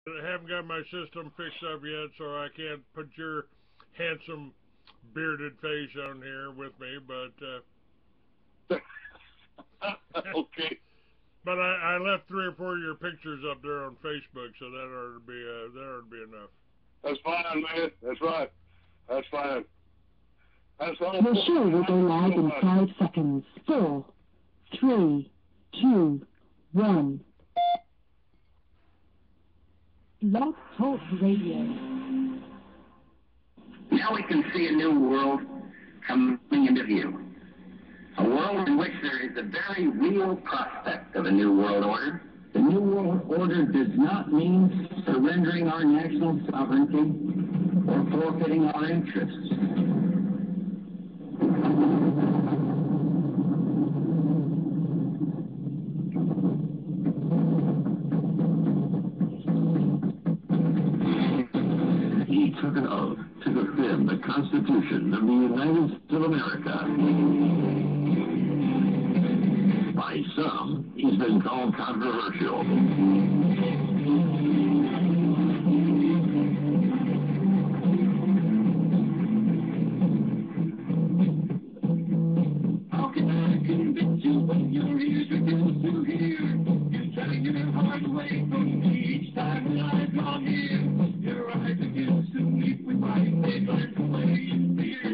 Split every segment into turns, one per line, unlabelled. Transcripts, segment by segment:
I haven't got my system fixed up yet, so I can't put your handsome bearded face on here with me.
Okay.
But I left 3 or 4 of your pictures up there on Facebook, so that ought to be enough.
That's fine, man. That's right. That's fine. That's all.
Your show will go live in 5 seconds. 4, 3, 2, 1. Blog Talk Radio.
Now we can see a new world coming into view. A world in which there is a very real prospect of a new world order. The new world order does not mean surrendering our national sovereignty or forfeiting our interests. He took an oath to defend the Constitution of the United States of America. By some, he's been called controversial. How can I convince you when your ears refuse to hear? You're trying your heart away from me each time that I draw near. Your eyes refuse to meet with mine, they blank away in fear.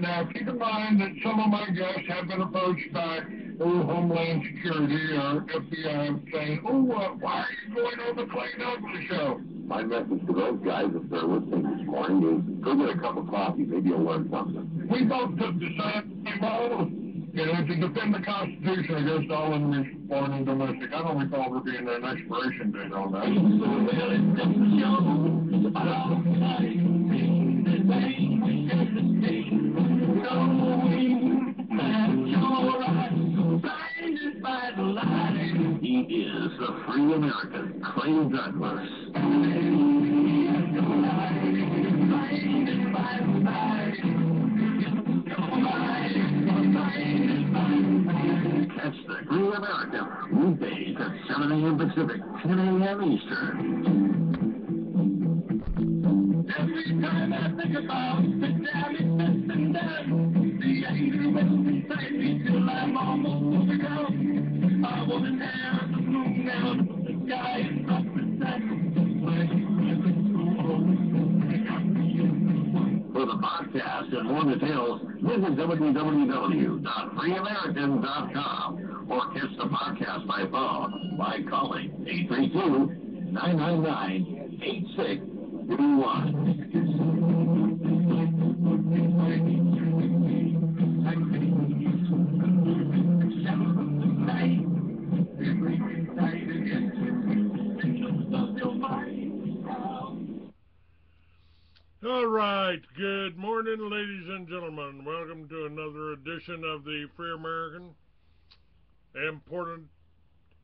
Now, keep in mind that some of my guests have been approached by Homeland Security or FBI saying, why are you going on the Clay Douglas show? My message to those guys, if they're listening this morning, is go get a cup of coffee. Maybe you'll learn something. We both took the same oath, to defend the Constitution against all enemies, foreign and domestic. I don't recall there being an expiration date on that.
He is the free American, Clay Douglas. Catch the Free American weekdays at 7 a.m. Pacific, 10 a.m. Eastern. Every time I think about the damage that's been done, the anger rests inside me till I'm almost overcome. I want to tear the moon out of the sky and drop the sun. For the podcast and more details, visit www.freeamerican.com or catch the podcast by phone by calling 832-998-8631.
All right. Good morning, ladies and gentlemen. Welcome to another edition of the Free American. Important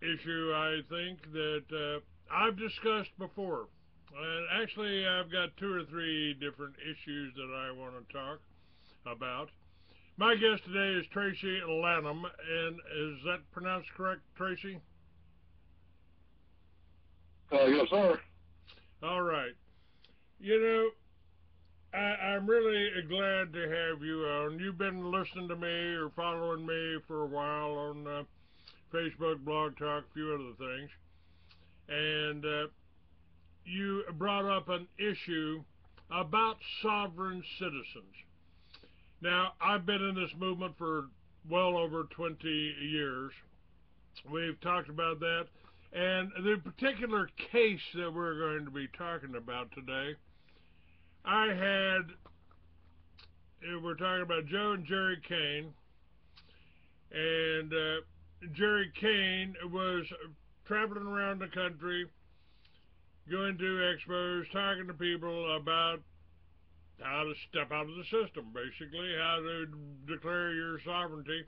issue, I think, that I've discussed before. And actually, I've got 2 or 3 different issues that I want to talk about. My guest today is Tracy Lannum, and is that pronounced correct, Tracy?
Yes, sir.
All right. I'm really glad to have you on. You've been listening to me or following me for a while on Facebook, Blog Talk, a few other things. And you brought up an issue about sovereign citizens. Now, I've been in this movement for well over 20 years. We've talked about that. And the particular case that we're going to be talking about today, we're talking about Joe and Jerry Kane, and Jerry Kane was traveling around the country, going to expos, talking to people about how to step out of the system, basically, how to declare your sovereignty.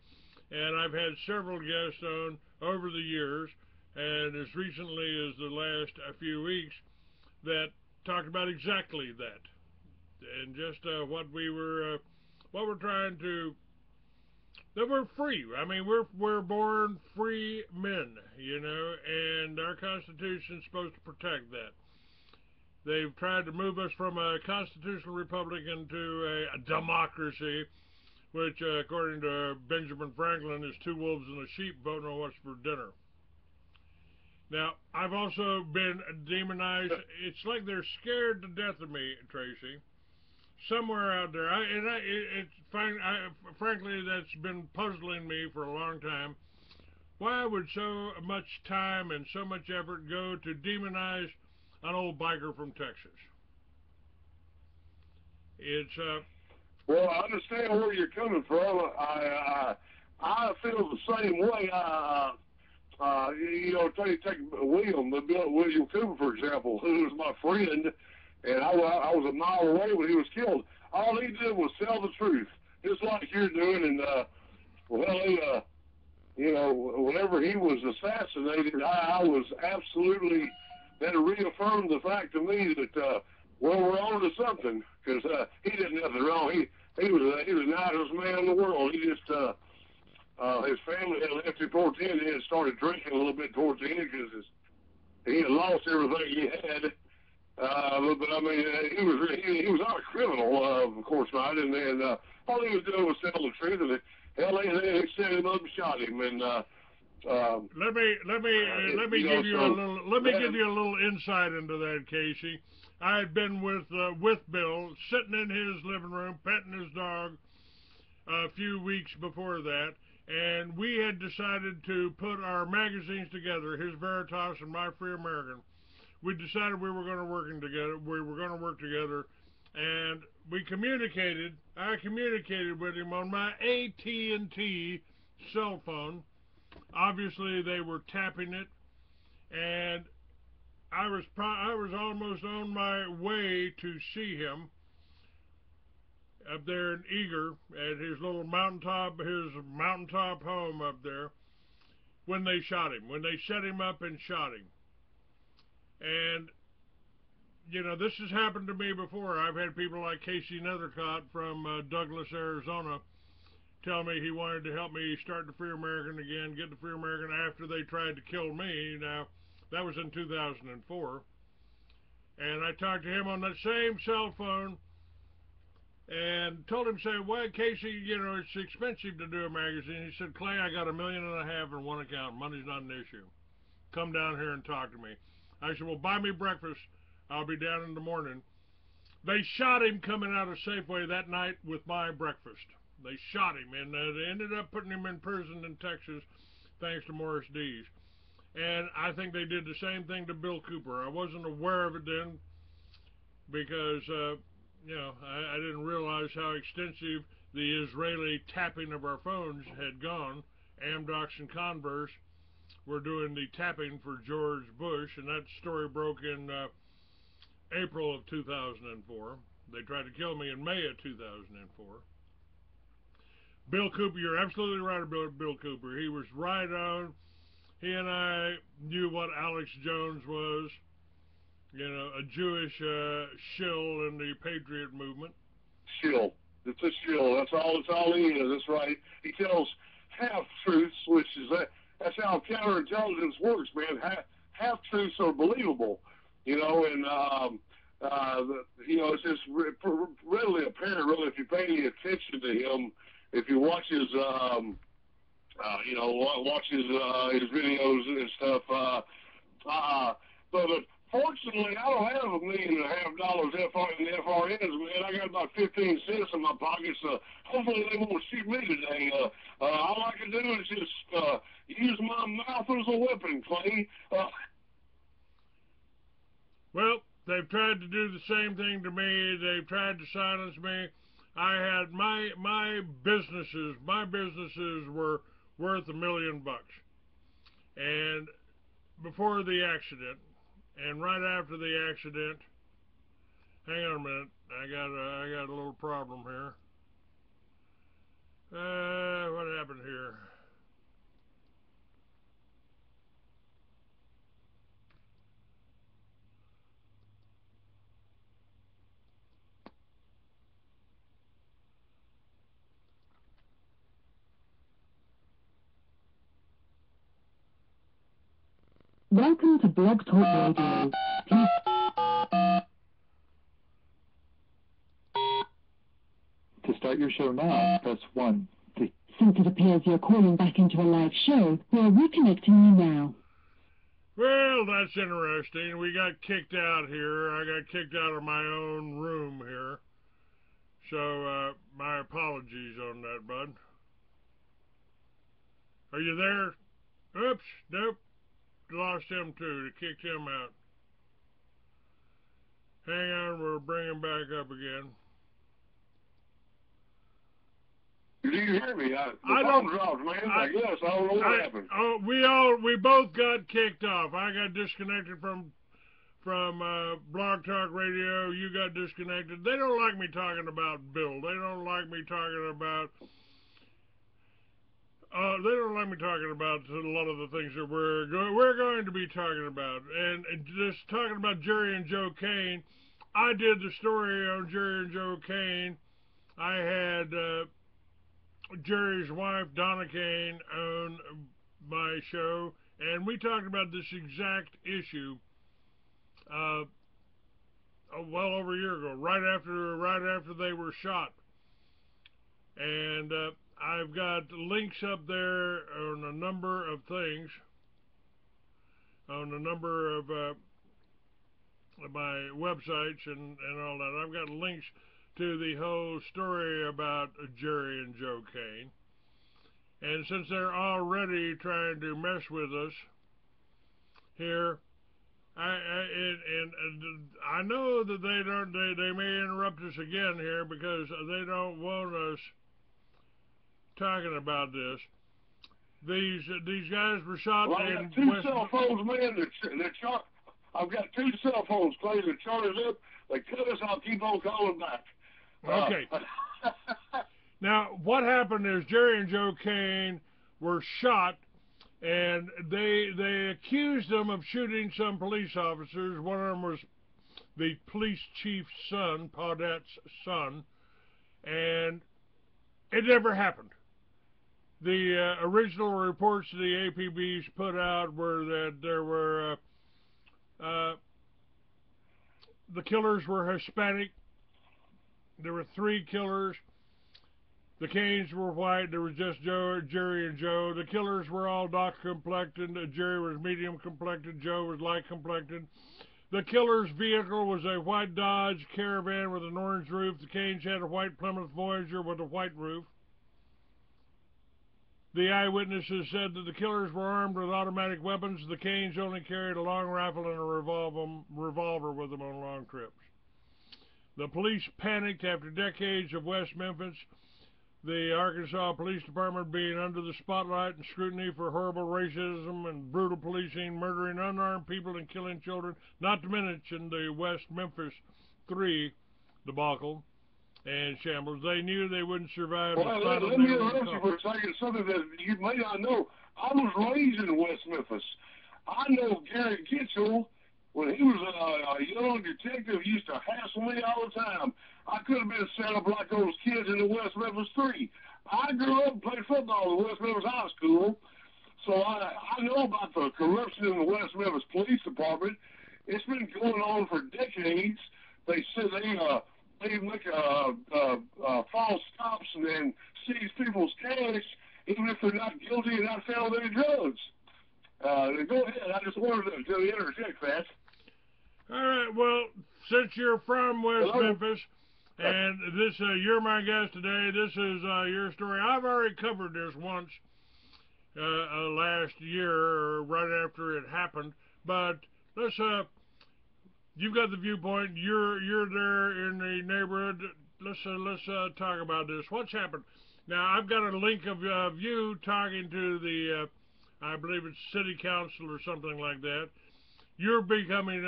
And I've had several guests on over the years, and as recently as the last few weeks, that talked about exactly that. And just what we're trying to that we're free. I mean, we're born free men, you know, and our Constitution is supposed to protect that. They've tried to move us from a constitutional republic into a democracy, which, according to Benjamin Franklin, is two wolves and a sheep voting on what's for dinner. Now, I've also been demonized. It's like they're scared to death of me, Tracy. Somewhere out there, frankly, that's been puzzling me for a long time. Why would so much time and so much effort go to demonize an old biker from Texas? It's
Well, I understand where you're coming from. I feel the same way. You know, take William Cooper, for example, who was my friend, and I was a mile away when he was killed. All he did was tell the truth, just like you're doing. And well, you know, whenever he was assassinated, I was absolutely, that reaffirmed the fact to me that well, we're on to something, because he did nothing wrong. He was the nicest man in the world. He just his family had left him towards the end. He had started drinking a little bit towards the end because he had lost everything he had. But I mean, he was not a criminal, of course not. And all he was doing was telling the truth. And hell, they set him up and shot him. And
let me give you a little insight into that, Casey. I had been with Bill, sitting in his living room, petting his dog a few weeks before that, and we had decided to put our magazines together, his Veritas and my Free American. We decided we were going to work together, and we communicated. I communicated with him on my AT&T cell phone. Obviously, they were tapping it, and I was almost on my way to see him up there in Eager at his little mountaintop home up there, when they shot him, when they set him up and shot him. And, you know, this has happened to me before. I've had people like Casey Nethercott from Douglas, Arizona, tell me he wanted to help me start the Free American again, get the Free American after they tried to kill me. Now, that was in 2004. And I talked to him on that same cell phone and told him, say, well, Casey, you know, it's expensive to do a magazine. He said, Clay, I got $1.5 million in one account. Money's not an issue. Come down here and talk to me. I said, well, buy me breakfast. I'll be down in the morning. They shot him coming out of Safeway that night with my breakfast. They shot him, and they ended up putting him in prison in Texas, thanks to Morris Dees. And I think they did the same thing to Bill Cooper. I wasn't aware of it then because, you know, I didn't realize how extensive the Israeli tapping of our phones had gone. Amdocs and Converse were doing the tapping for George Bush, and that story broke in April of 2004. They tried to kill me in May of 2004. Bill Cooper, you're absolutely right about Bill Cooper. He was right on. He and I knew what Alex Jones was, you know, a Jewish shill in the Patriot movement.
Shill. It's a shill. That's all he is. That's right. He tells half-truths, which is that's how counterintelligence works, man. Half-truths are believable, you know, and, you know, it's just readily apparent, really, if you pay any attention to him, if you watch his, you know, watch his videos and stuff. But fortunately, I don't have $1.5 million in FRNs, man. I got about 15 cents in my pocket, so hopefully they won't shoot me today. All I can do is just use my mouth as a weapon, Clay.
Well, they've tried to do the same thing to me. They've tried to silence me. I had my businesses were worth $1 million, and before the accident, and right after the accident. Hang on a minute, I got a little problem here. What happened here?
Welcome to Blog Talk Radio. Please
to start your show now, press 1.
Since it appears you're calling back into a live show, we're reconnecting you now.
Well, that's interesting. We got kicked out here. I got kicked out of my own room here. So, my apologies on that, bud. Are you there? Oops, nope. Lost him too. They kicked him out. Hang on, we'll bring him back up again.
Do you hear me?
I don't.
Dropped, man. I guess I don't know what happened.
We both got kicked off. I got disconnected from Blog Talk Radio. You got disconnected. They don't like me talking about Bill. They don't like me talking about. They don't like me talking about a lot of the things that we're going to be talking about, and just talking about Jerry and Joe Kane. I did the story on Jerry and Joe Kane. I had Jerry's wife, Donna Kane, on my show, and we talked about this exact issue well over a year ago, right after they were shot. And I've got links up there on a number of things, on a number of my websites and all that. I've got links to the whole story about Jerry and Joe Kane. And since they're already trying to mess with us here, I know that they may interrupt us again here because they don't want us talking about this. These guys were shot
well,
in
I've got two
West.
cell phones, man. I've got two cell phones, Clay. That charges up. They cut us. I'll keep on calling back.
Okay. Now, what happened is Jerry and Joe Kane were shot, and they accused them of shooting some police officers. One of them was the police chief's son, Paudette's son, and it never happened. The original reports the APBs put out were that there were the killers were Hispanic. There were 3 killers. The Canes were white. There was just Jerry and Joe. The killers were all dark complected. Jerry was medium complected. Joe was light complected. The killer's vehicle was a white Dodge Caravan with an orange roof. The Canes had a white Plymouth Voyager with a white roof. The eyewitnesses said that the killers were armed with automatic weapons. The Canes only carried a long rifle and a revolver with them on long trips. The police panicked after decades of West Memphis, the Arkansas Police Department being under the spotlight and scrutiny for horrible racism and brutal policing, murdering unarmed people and killing children, not to mention the West Memphis 3 debacle and shambles. They knew they wouldn't survive.
Well, let me interrupt you for a second. Something that you may not know. I was raised in West Memphis. I know Gary Kitchell. When he was a young detective, he used to hassle me all the time. I could have been set up like those kids in the West Memphis 3. I grew up and played football in West Memphis High School, so I know about the corruption in the West Memphis Police Department. It's been going on for decades. They said they make false stops and then seize people's cash, even if they're not guilty and not found with any drugs. Go ahead. I just wanted to interject that.
All right. Well, since you're from West Memphis, and this you're my guest today, this is your story. I've already covered this once last year, or right after it happened. But let's you've got the viewpoint. You're there in the neighborhood. Let's talk about this. What's happened? Now I've got a link of you talking to the I believe it's city council or something like that. You're becoming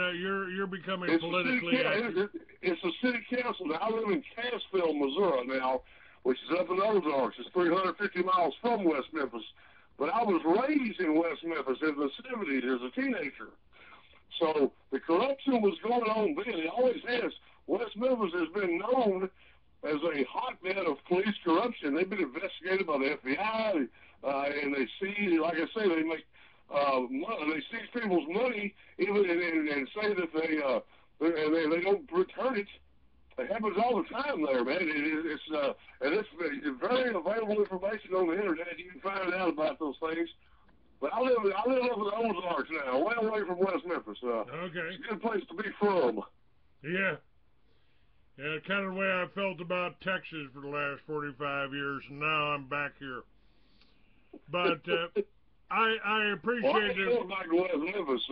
politically active.
It's a city council. Now, I live in Cassville, Missouri now, which is up in Ozarks. It's 350 miles from West Memphis. But I was raised in West Memphis in the 70s as a teenager. So the corruption was going on then. It always has. West Memphis has been known as a hotbed of police corruption. They've been investigated by the FBI, and they see, like I say, they make they seize people's money, even and say that they don't return it. It happens all the time there, man. It's very available information on the internet. You can find out about those things. But I live up in the Ozarks now, way away from West Memphis.
Okay.
It's a good place to be from.
Yeah. Yeah, kind of the way I felt about Texas for the last 45 years, and now I'm back here. But I appreciate
well, I
this.
feel like West Memphis.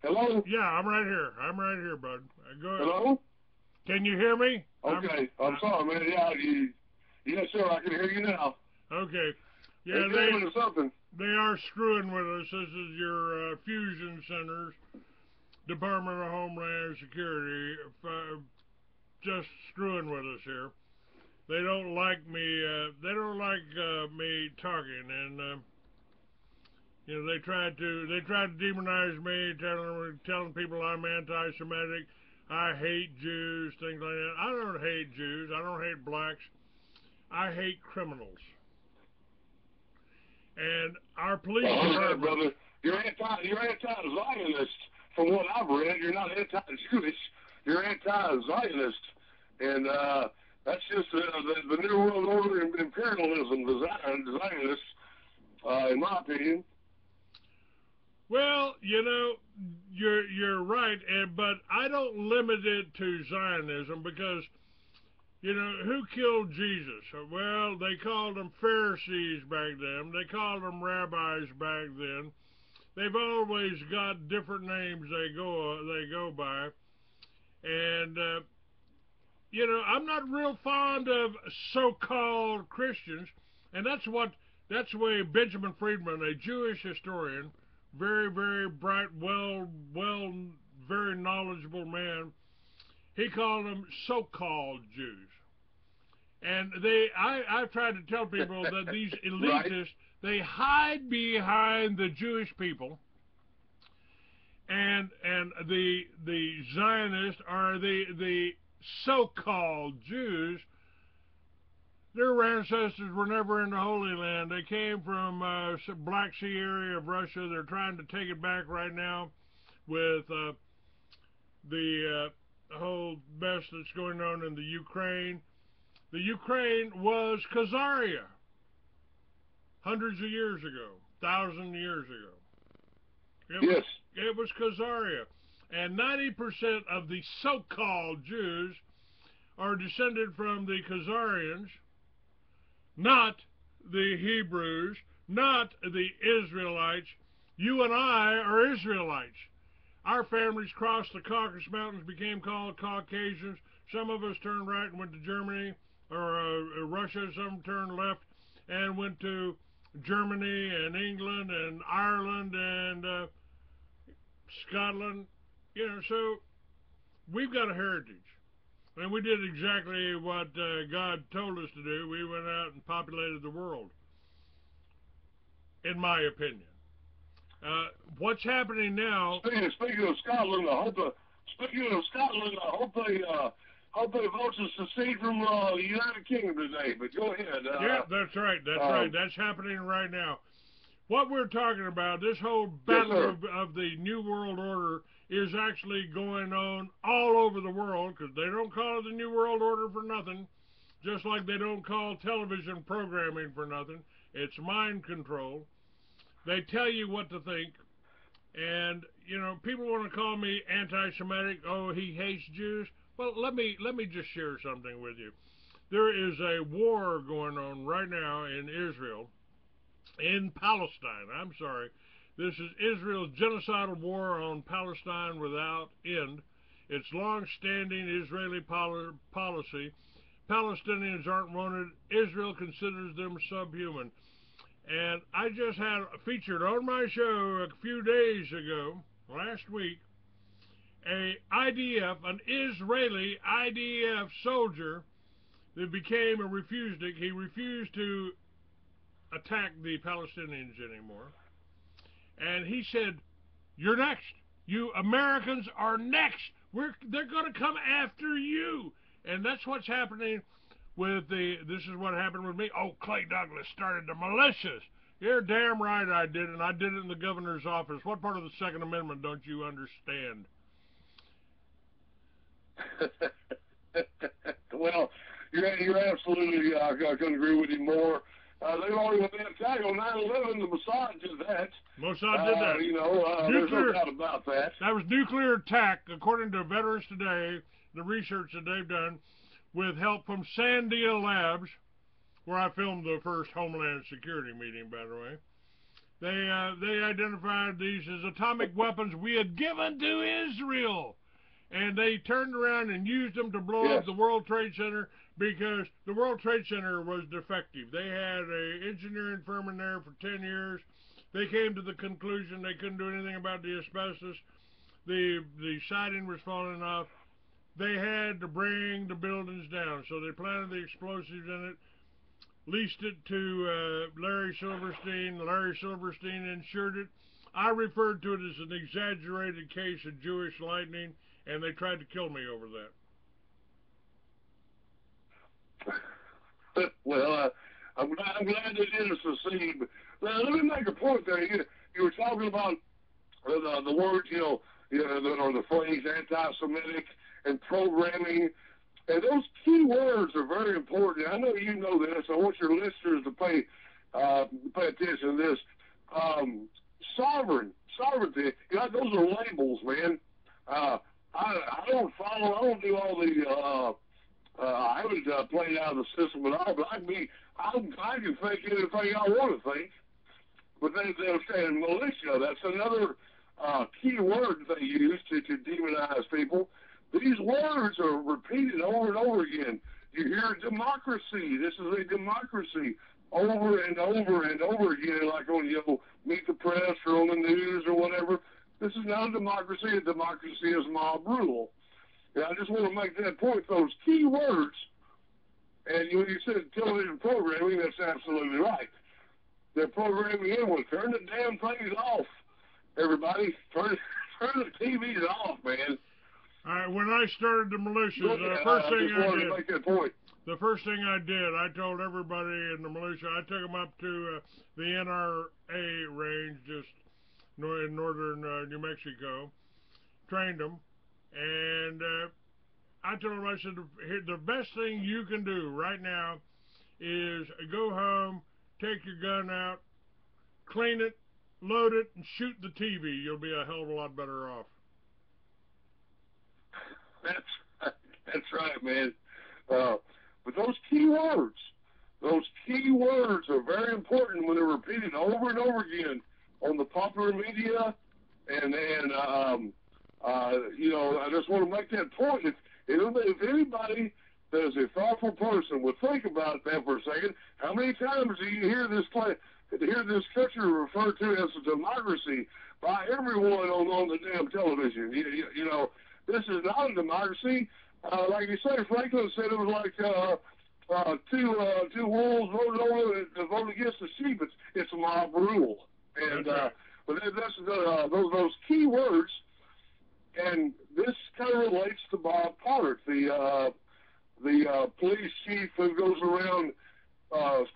Hello?
Yeah, I'm right here, bud. Go ahead.
Hello?
Can you hear me?
Okay. I'm sorry, man. Yeah, yes, sir. I can hear you now.
Okay. Yeah, they are screwing with us. This is your Fusion Centers, Department of Homeland Security, just screwing with us here. They don't like me. They don't like me talking, and you know, they tried to demonize me, telling people I'm anti-Semitic. I hate Jews, things like that. I don't hate Jews. I don't hate blacks. I hate criminals. And our police department,
brother, you're anti-Zionist. From what I've read, you're not anti-Jewish. You're anti-Zionist, and that's just the New World Order and imperialism, the Zionists, in my opinion.
well, you know, you're right, but I don't limit it to Zionism because, you know, who killed Jesus? Well, they called them Pharisees back then. They called them rabbis back then. They've always got different names they go by, and you know, I'm not real fond of so-called Christians, and that's the way Benjamin Friedman, a Jewish historian, very, very bright, very knowledgeable man, he called them so-called Jews. And I've tried to tell people that these elitists,
Right.
they hide behind the Jewish people, and the Zionists are the so-called Jews. Their ancestors were never in the Holy Land. They came from Black Sea area of Russia. They're trying to take it back right now with the whole mess that's going on in the Ukraine. The Ukraine was Khazaria hundreds of years ago, 1,000 years ago.
Yes.
It was Khazaria. And 90% of the so-called Jews are descended from the Khazarians, not the Hebrews, not the Israelites. You and I are Israelites. Our families crossed the Caucasus Mountains, became called Caucasians. Some of us turned right and went to Germany or Russia. Some turned left and went to Germany and England and Ireland and Scotland. You know, so we've got a heritage. And we did exactly what God told us to do. We went out and populated the world, in my opinion. What's happening now?
Speaking of Scotland, I hope they vote to secede from the United Kingdom today. But go ahead.
Yeah, that's right. That's right. That's happening right now. What we're talking about, this whole battle of the New World Order, is actually going on all over the world, because they don't call it the New World Order for nothing, just like they don't call television programming for nothing. It's mind control. They tell you what to think, and, you know, people want to call me anti-Semitic. Oh, he hates Jews. Well, let me just share something with you. There is a war going on right now in Israel, in Palestine. I'm sorry. This is Israel's genocidal war on Palestine without end. It's long-standing Israeli policy. Palestinians aren't wanted. Israel considers them subhuman. And I just had featured on my show a few days ago, last week, an Israeli IDF soldier that became a refusnik. He refused to attack the Palestinians anymore. And he said, "You're next. You Americans are next. They're going to come after you." And that's what's happening with this is what happened with me. Oh, Clay Douglas started the militias. You're damn right I did, and I did it in the governor's office. What part of the Second Amendment don't you understand?
Well, you're absolutely, I couldn't agree with you more. They've already went that attack on 9/11. The Mossad did that.
Mossad did that.
There's no doubt about that.
That was nuclear attack, according to Veterans Today, the research that they've done, with help from Sandia Labs, where I filmed the first Homeland Security meeting, by the way. They identified these as atomic weapons we had given to Israel. And they turned around and used them to blow up the World Trade Center because the World Trade Center was defective. They had an engineering firm in there for 10 years. They came to the conclusion they couldn't do anything about the asbestos. The siding was falling off. They had to bring the buildings down, so they planted the explosives in it, leased it to Larry Silverstein. Larry Silverstein insured it. I referred to it as an exaggerated case of Jewish lightning, and they tried to kill me over
that. Well, I'm glad they didn't succeed. Now, let me make a point there. You were talking about the words, or the phrase anti-Semitic and programming, and those key words are very important. I know you know this. I want your listeners to pay attention to this. Sovereignty. Those are labels, man. I don't follow. I don't do all the. I haven't played out of the system at all. But I can think anything I want to think. But they'll say militia. That's another key word they use to demonize people. These words are repeated over and over again. You hear democracy. This is a democracy over and over and over again, like on Meet the Press or on the news or whatever. This is not a democracy. A democracy is mob rule. And I just want to make that point. Those key words, and when you said television programming, that's absolutely right. They're programming in turn the damn things off. Everybody, turn the TVs off, man.
All right, when I started the militias, the first thing I did, I told everybody in the militia, I took them up to the NRA range, just in northern New Mexico, trained them, and I told them, I said, the best thing you can do right now is go home, take your gun out, clean it, load it, and shoot the TV. You'll be a hell of a lot better off.
That's right, man. But those key words are very important when they're repeated over and over again on the popular media, and I just want to make that point. If anybody that is a thoughtful person would think about that for a second, how many times do you hear this country referred to as a democracy by everyone on the damn television? This is not a democracy. Like you say, Franklin said it was like two wolves voted against the sheep. It's mob rule, and but that's those key words. And this kind of relates to Bob Pollard, the police chief who goes around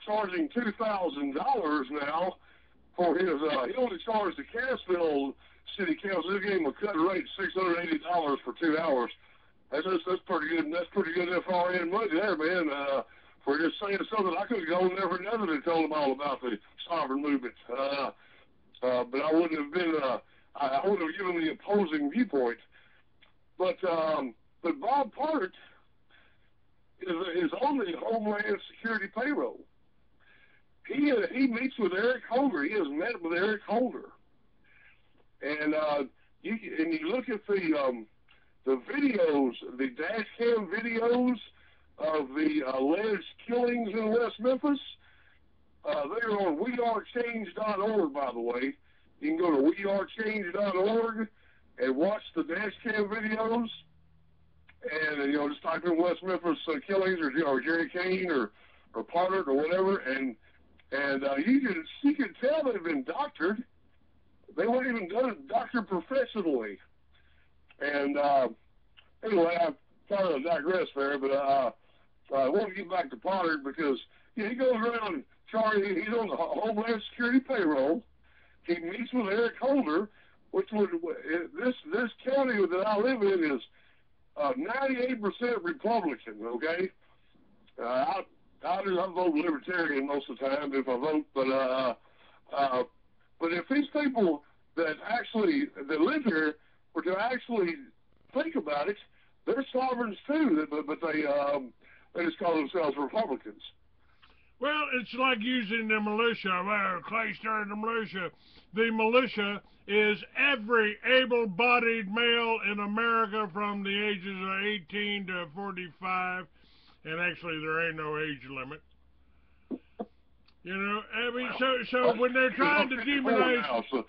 charging $2,000 now for his. He only charged the Cassville City Council. They gave him a cut rate $680 for 2 hours. That's pretty good. That's pretty good FRN money there, man. For just saying something I could have gone there for nothing and told them all about the sovereign movement. But I wouldn't have been. I would have given the opposing viewpoint. But Bob Pollard is on the Homeland Security payroll. He meets with Eric Holder. He has met with Eric Holder. And you look at the videos, the dash cam videos of the alleged killings in West Memphis. They're on wearechange.org, by the way. You can go to wearechange.org and watch the dash cam videos. And just type in West Memphis killings or Jerry Kane or Pollard or whatever, and you can tell they've been doctored. They weren't even doctored professionally. And anyway, I kind of digress there, but I want to get back to Pollard because he goes around charging. He's on the Homeland Security payroll. He meets with Eric Holder, which would this county that I live in is 98% Republican. Okay, I vote Libertarian most of the time if I vote, but if these people that live here were to actually think about it, they're sovereigns too, but they just call themselves Republicans.
Well, it's like using the militia. Well, Clay started the militia. The militia is every able-bodied male in America from the ages of 18 to 45, and actually there ain't no age limit. You know, I mean, so when they're trying to demonize,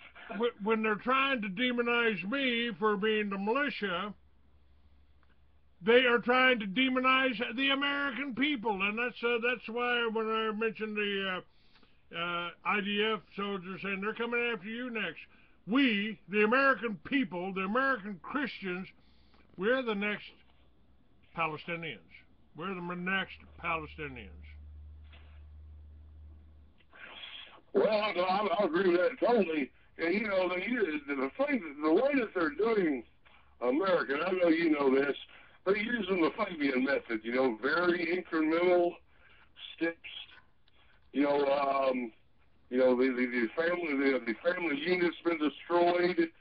when they're trying to demonize me for being the militia, they are trying to demonize the American people, and that's why when I mentioned the IDF soldiers saying they're coming after you next, we, the American people, the American Christians, we're the next Palestinians. We're the next Palestinians.
Well, I agree with that totally. And you know, the way that they're doing America, and I know you know this, they're using the Fabian method. You know, very incremental steps. You know, the family unit's been destroyed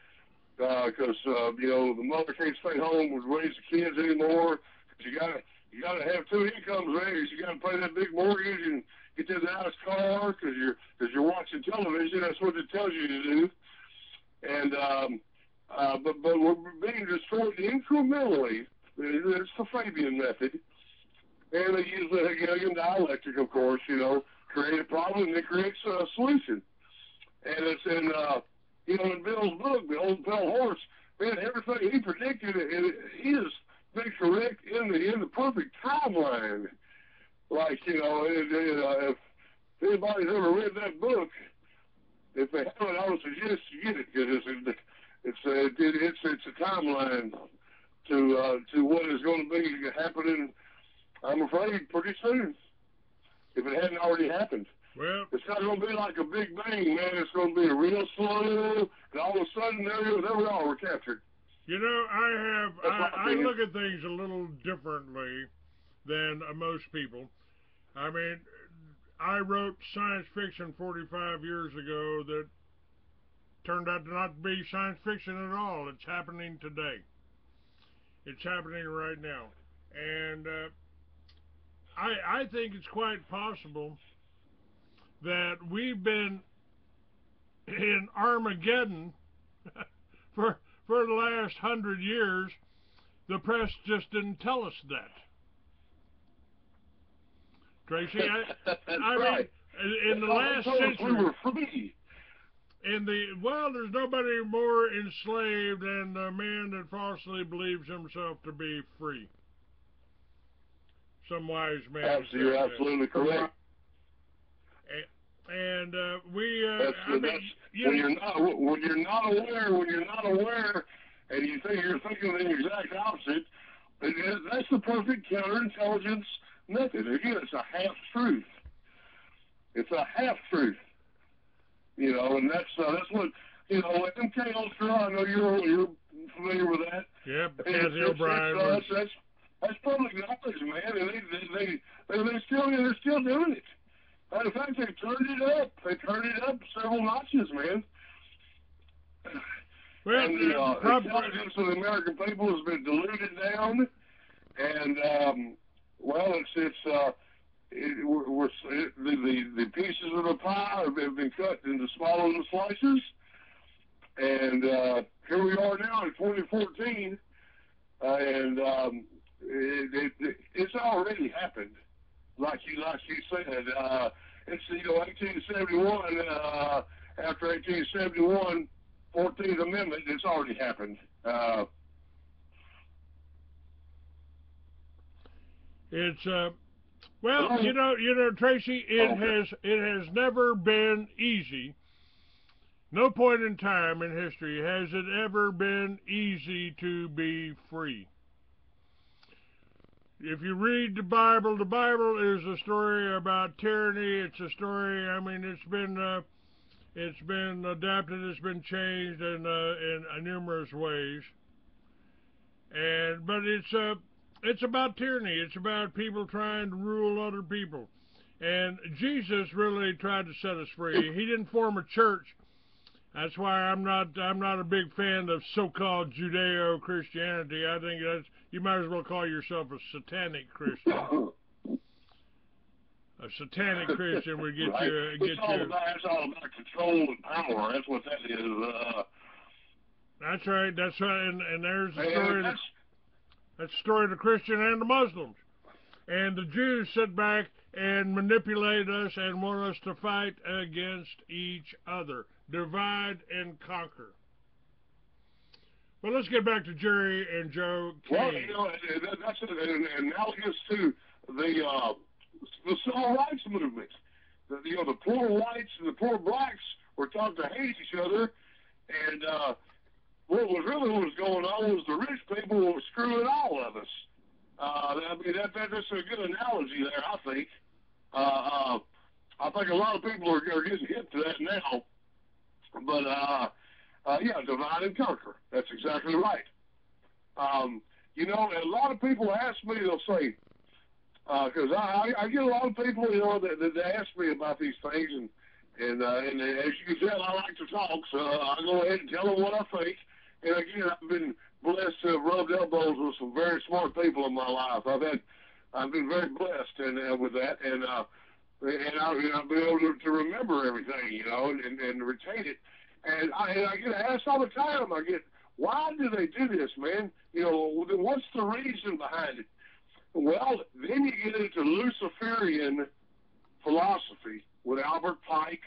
because you know the mother can't stay home and raise the kids anymore. You gotta have two incomes, man. You gotta pay that big mortgage and get that nice car because you're watching television. That's what it tells you to do. And but we're being destroyed incrementally. It's the Fabian method, and they use the Hegelian dialectic, of course. You know, create a problem and it creates a solution. And it's in you know, in Bill's book, The Old Pale Horse. Man, everything he predicted, he has been correct in the perfect timeline. Like, you know, if anybody's ever read that book, if they haven't, I would suggest you get it because it's a timeline to what is going to be happening. I'm afraid pretty soon, if it hadn't already happened.
Well,
it's not going to be like a big bang, man. It's going to be real slow, and all of a sudden there we are, we're captured.
You know, I look at things a little differently than most people. I mean, I wrote science fiction 45 years ago that turned out to not be science fiction at all. It's happening today. It's happening right now. And I think it's quite possible that we've been in Armageddon for the last 100 years. The press just didn't tell us that. Tracy, I
right.
mean, in the last century,
we were free.
There's nobody more enslaved than the man that falsely believes himself to be free. Some wise man.
You're absolutely correct.
And
when you're not aware, and you think you're thinking the exact opposite, that's the perfect counterintelligence method. Again, it's a half-truth. It's a half-truth. You know, and that's what, you know, MK Ultra, I know you're familiar with that.
Yeah, Kathy O'Brien.
That's public knowledge, man, and they're still doing it. In fact, they turned it up. They turned it up several notches, man.
Well,
and the intelligence of the American people has been diluted down, and the pieces of the pie have been cut into smaller slices, and here we are now in 2014, and it's already happened, like you said. It's 1871. After 1871, 14th Amendment, it's already happened.
It's well, you know, Tracy, it has never been easy. No point in time in history has it ever been easy to be free. If you read the Bible is a story about tyranny. It's a story. I mean, it's been adapted. It's been changed in numerous ways. But it's about tyranny. It's about people trying to rule other people. And Jesus really tried to set us free. He didn't form a church. That's why I'm not a big fan of so-called Judeo-Christianity. I think you might as well call yourself a satanic Christian. A satanic Christian would get
right.
you.
It's all about control and power. That's what that is.
That's right. And there's the story. That's the story of the Christian and the Muslims. And the Jews sit back and manipulate us and want us to fight against each other. Divide and conquer. Well, let's get back to Jerry and Joe Kane.
Well, you know, that's analogous to the civil rights movement. The poor whites and the poor blacks were taught to hate each other, and what was going on was the rich people were screwing all of us. I mean, that's a good analogy there, I think. I think a lot of people are getting hip to that now. But, yeah, divide and conquer. That's exactly right. You know, a lot of people ask me, they'll say, because I get a lot of people, you know, that ask me about these things, and as you can tell, I like to talk, so I go ahead and tell them what I think. And again, I've been blessed to have rubbed elbows with some very smart people in my life. I've been very blessed with that, and I've been able to remember everything, you know, and retain it. And I get asked all the time, why do they do this, man? You know, what's the reason behind it? Well, then you get into Luciferian philosophy with Albert Pike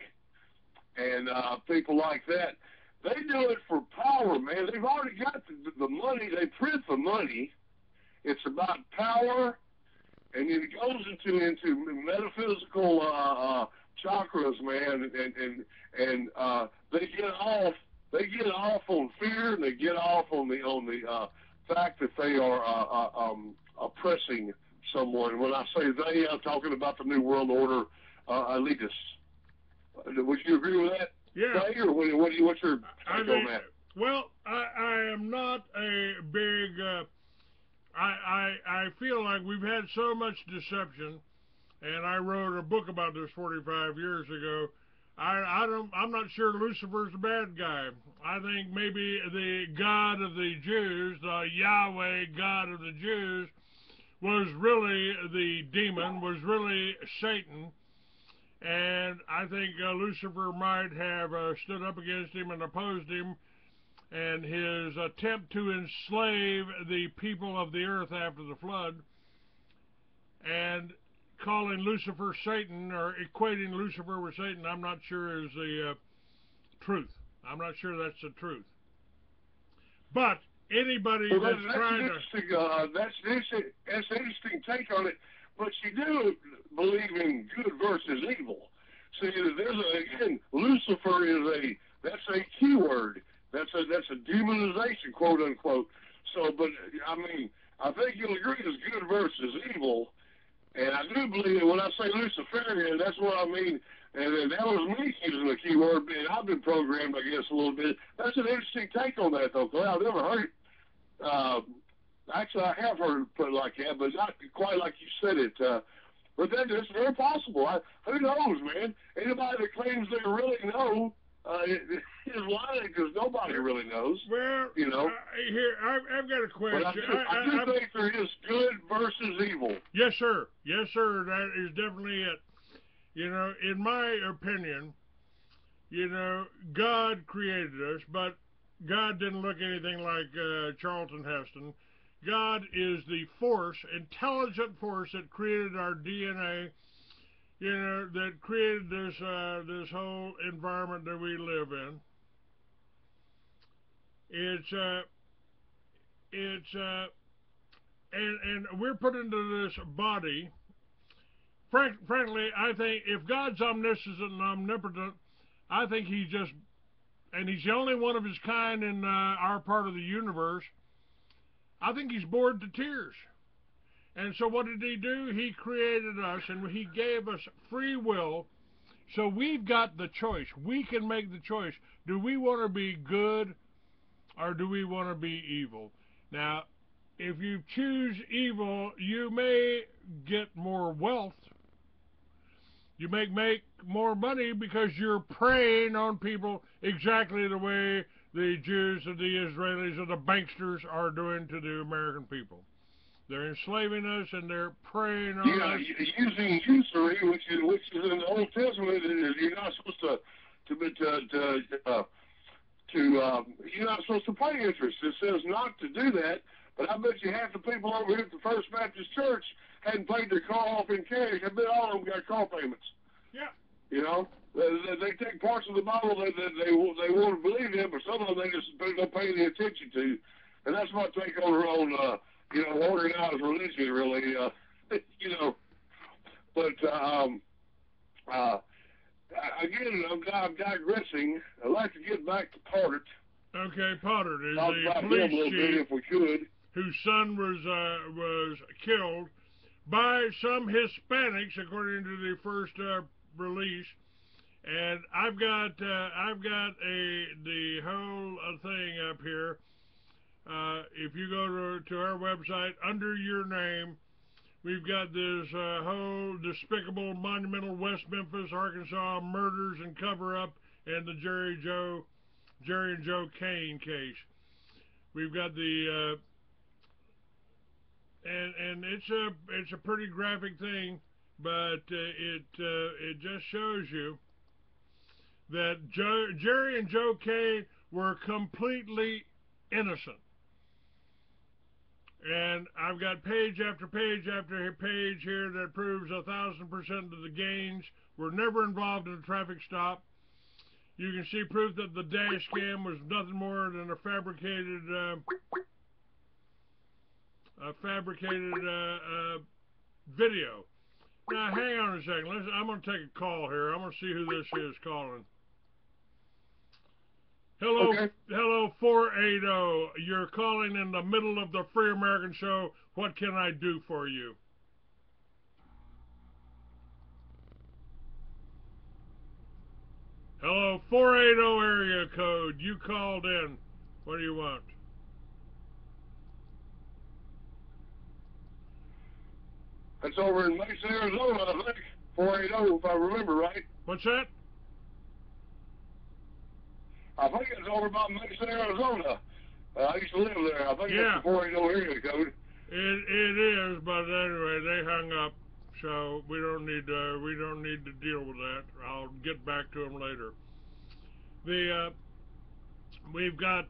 and people like that. They do it for power, man. They've already got the money. They print the money. It's about power, and it goes into metaphysical chakras, man, and they get off on fear, and they get off on the fact that they are oppressing someone. When I say they, I'm talking about the New World Order elitists. Would you agree with that?
Yeah.
Say, or what's your take on that?
Well, I am not a big. I feel like we've had so much deception, and I wrote a book about this 45 years ago. I'm not sure Lucifer's a bad guy. I think maybe the God of the Jews, the Yahweh God of the Jews, was really the demon, was really Satan. And I think Lucifer might have stood up against him and opposed him, and his attempt to enslave the people of the earth after the flood, and calling Lucifer Satan, or equating Lucifer with Satan, I'm not sure is the truth. I'm not sure that's the truth. But anybody that's trying to...
That's an interesting take on it. But you do believe in good versus evil. See, again, Lucifer that's a keyword. That's a demonization, quote unquote. So, but I mean, I think you'll agree it's good versus evil. And I do believe that when I say Luciferian, that's what I mean. And that was me using a keyword, and I've been programmed, I guess, a little bit. That's an interesting take on that, though, Clay. I've never heard it. Actually, I have heard it put like that, but not quite like you said it. But that's very possible. Who knows, man? Anybody that claims they really know is lying, because nobody really knows.
Well,
you know.
Here, I've got a question.
But I do think there is good versus evil.
Yes, sir. Yes, sir. That is definitely it. You know, in my opinion, you know, God created us, but God didn't look anything like Charlton Heston. God is the force, intelligent force that created our DNA, you know, that created this this whole environment that we live in. And we're put into this body. Frankly, I think if God's omniscient and omnipotent, I think he's the only one of his kind in our part of the universe. I think he's bored to tears. And so what did he do? He created us, and he gave us free will. So we've got the choice. We can make the choice. Do we want to be good, or do we want to be evil? Now, if you choose evil, you may get more wealth. You may make more money because you're preying on people exactly the way the Jews and the Israelis and the banksters are doing to the American people. They're enslaving us and they're preying on us.
Using usury, which is in the Old Testament, you're not supposed you're not supposed to pay interest. It says not to do that. But I bet you half the people over here at the First Baptist Church hadn't paid their car off in cash. I bet all of them got car payments.
Yeah.
You know, they take parts of the Bible they want to believe in, but some of them they just don't pay any attention to. And that's my take on organized religion, really. You know, but again, I'm digressing. I'd like to get back to Potter.
Okay, Potter is
Talk
the
about him a
police
little bit
chief
if we could.
whose son was killed by some Hispanics, according to the first release. And I've got the whole thing up here. If you go to our website, under your name, we've got this whole despicable, monumental West Memphis, Arkansas murders and cover-up, and the Jerry and Joe Kane case. We've got the and it's a pretty graphic thing, but it just shows you that Jerry and Joe Kane were completely innocent. And I've got page after page after page here that proves 1,000% of the gains were never involved in a traffic stop. You can see proof that the dash cam was nothing more than a fabricated video. Now, hang on a second. I'm going to take a call here. I'm going to see who this is calling. Hello,
Okay.
Hello, 480. You're calling in the middle of the Free American Show. What can I do for you? Hello, 480 area code. You called in. What do you want?
That's over in Mesa, Arizona, I think. 480, if I remember right.
What's that?
I think it's over about Mesa, Arizona. I used to live there. I think it's the 480 area code.
It is, but anyway, they hung up, so we don't need to deal with that. I'll get back to them later. We've got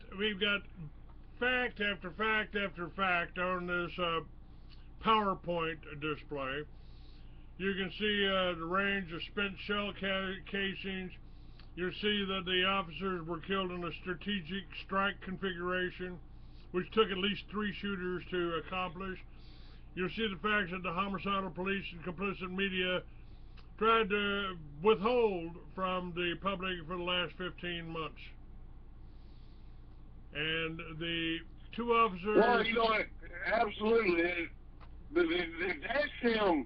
fact after fact after fact on this PowerPoint display. You can see the range of spent shell casings. You'll see that the officers were killed in a strategic strike configuration, which took at least 3 shooters to accomplish. You'll see the facts that the homicidal police and complicit media tried to withhold from the public for the last 15 months. And the 2 officers...
Well, you know, absolutely. The dash cam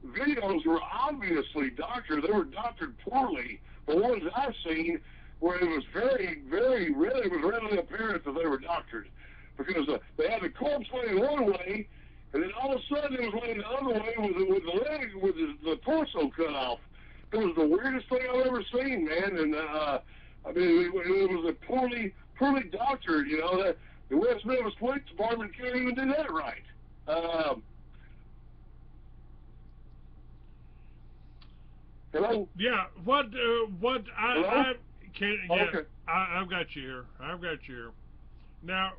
videos were obviously doctored. They were doctored poorly. The ones I've seen where it was readily apparent that they were doctored, because they had the corpse laying one way, and then all of a sudden it was laying the other way with the torso cut off. It was the weirdest thing I've ever seen, man. And I mean, it was a poorly doctored. You know, that the West Memphis Police Department can't even do that right. Hello?
Yeah, what
Hello?
I can yeah,
Okay.
I've got you here. Now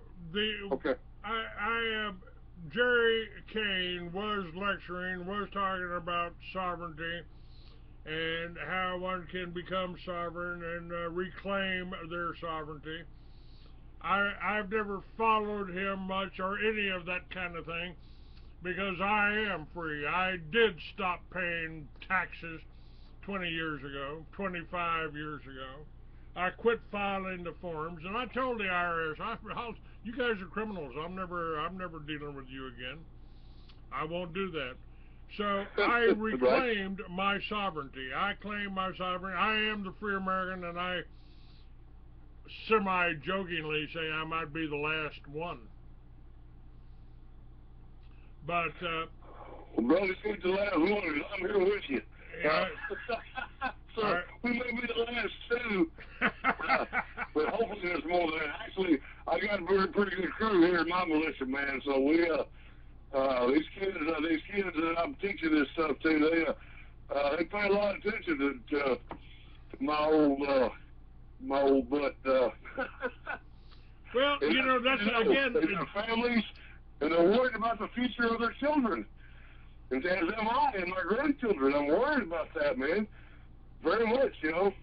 Okay.
Jerry Kane was talking about sovereignty and how one can become sovereign and reclaim their sovereignty. I've never followed him much or any of that kind of thing, because I am free. I did stop paying taxes 20 years ago, 25 years ago. I quit filing the forms, and I told the IRS, you guys are criminals. I'm never dealing with you again. I won't do that. So I reclaimed my sovereignty. I claim my sovereignty. I am the free American, and I semi-jokingly say I might be the last one. But,
well, brother, you're the last one. I'm here with you. So we may be the last two, but hopefully there's more than that. Actually, I got a pretty good crew here in my militia, man. So we, these kids that I'm teaching this stuff to, they pay a lot of attention to my old butt.
Well, you know, that's again.
Their families, and they're worried about the future of their children. And as am I and my grandchildren, I'm worried about that, man. Very much, you know.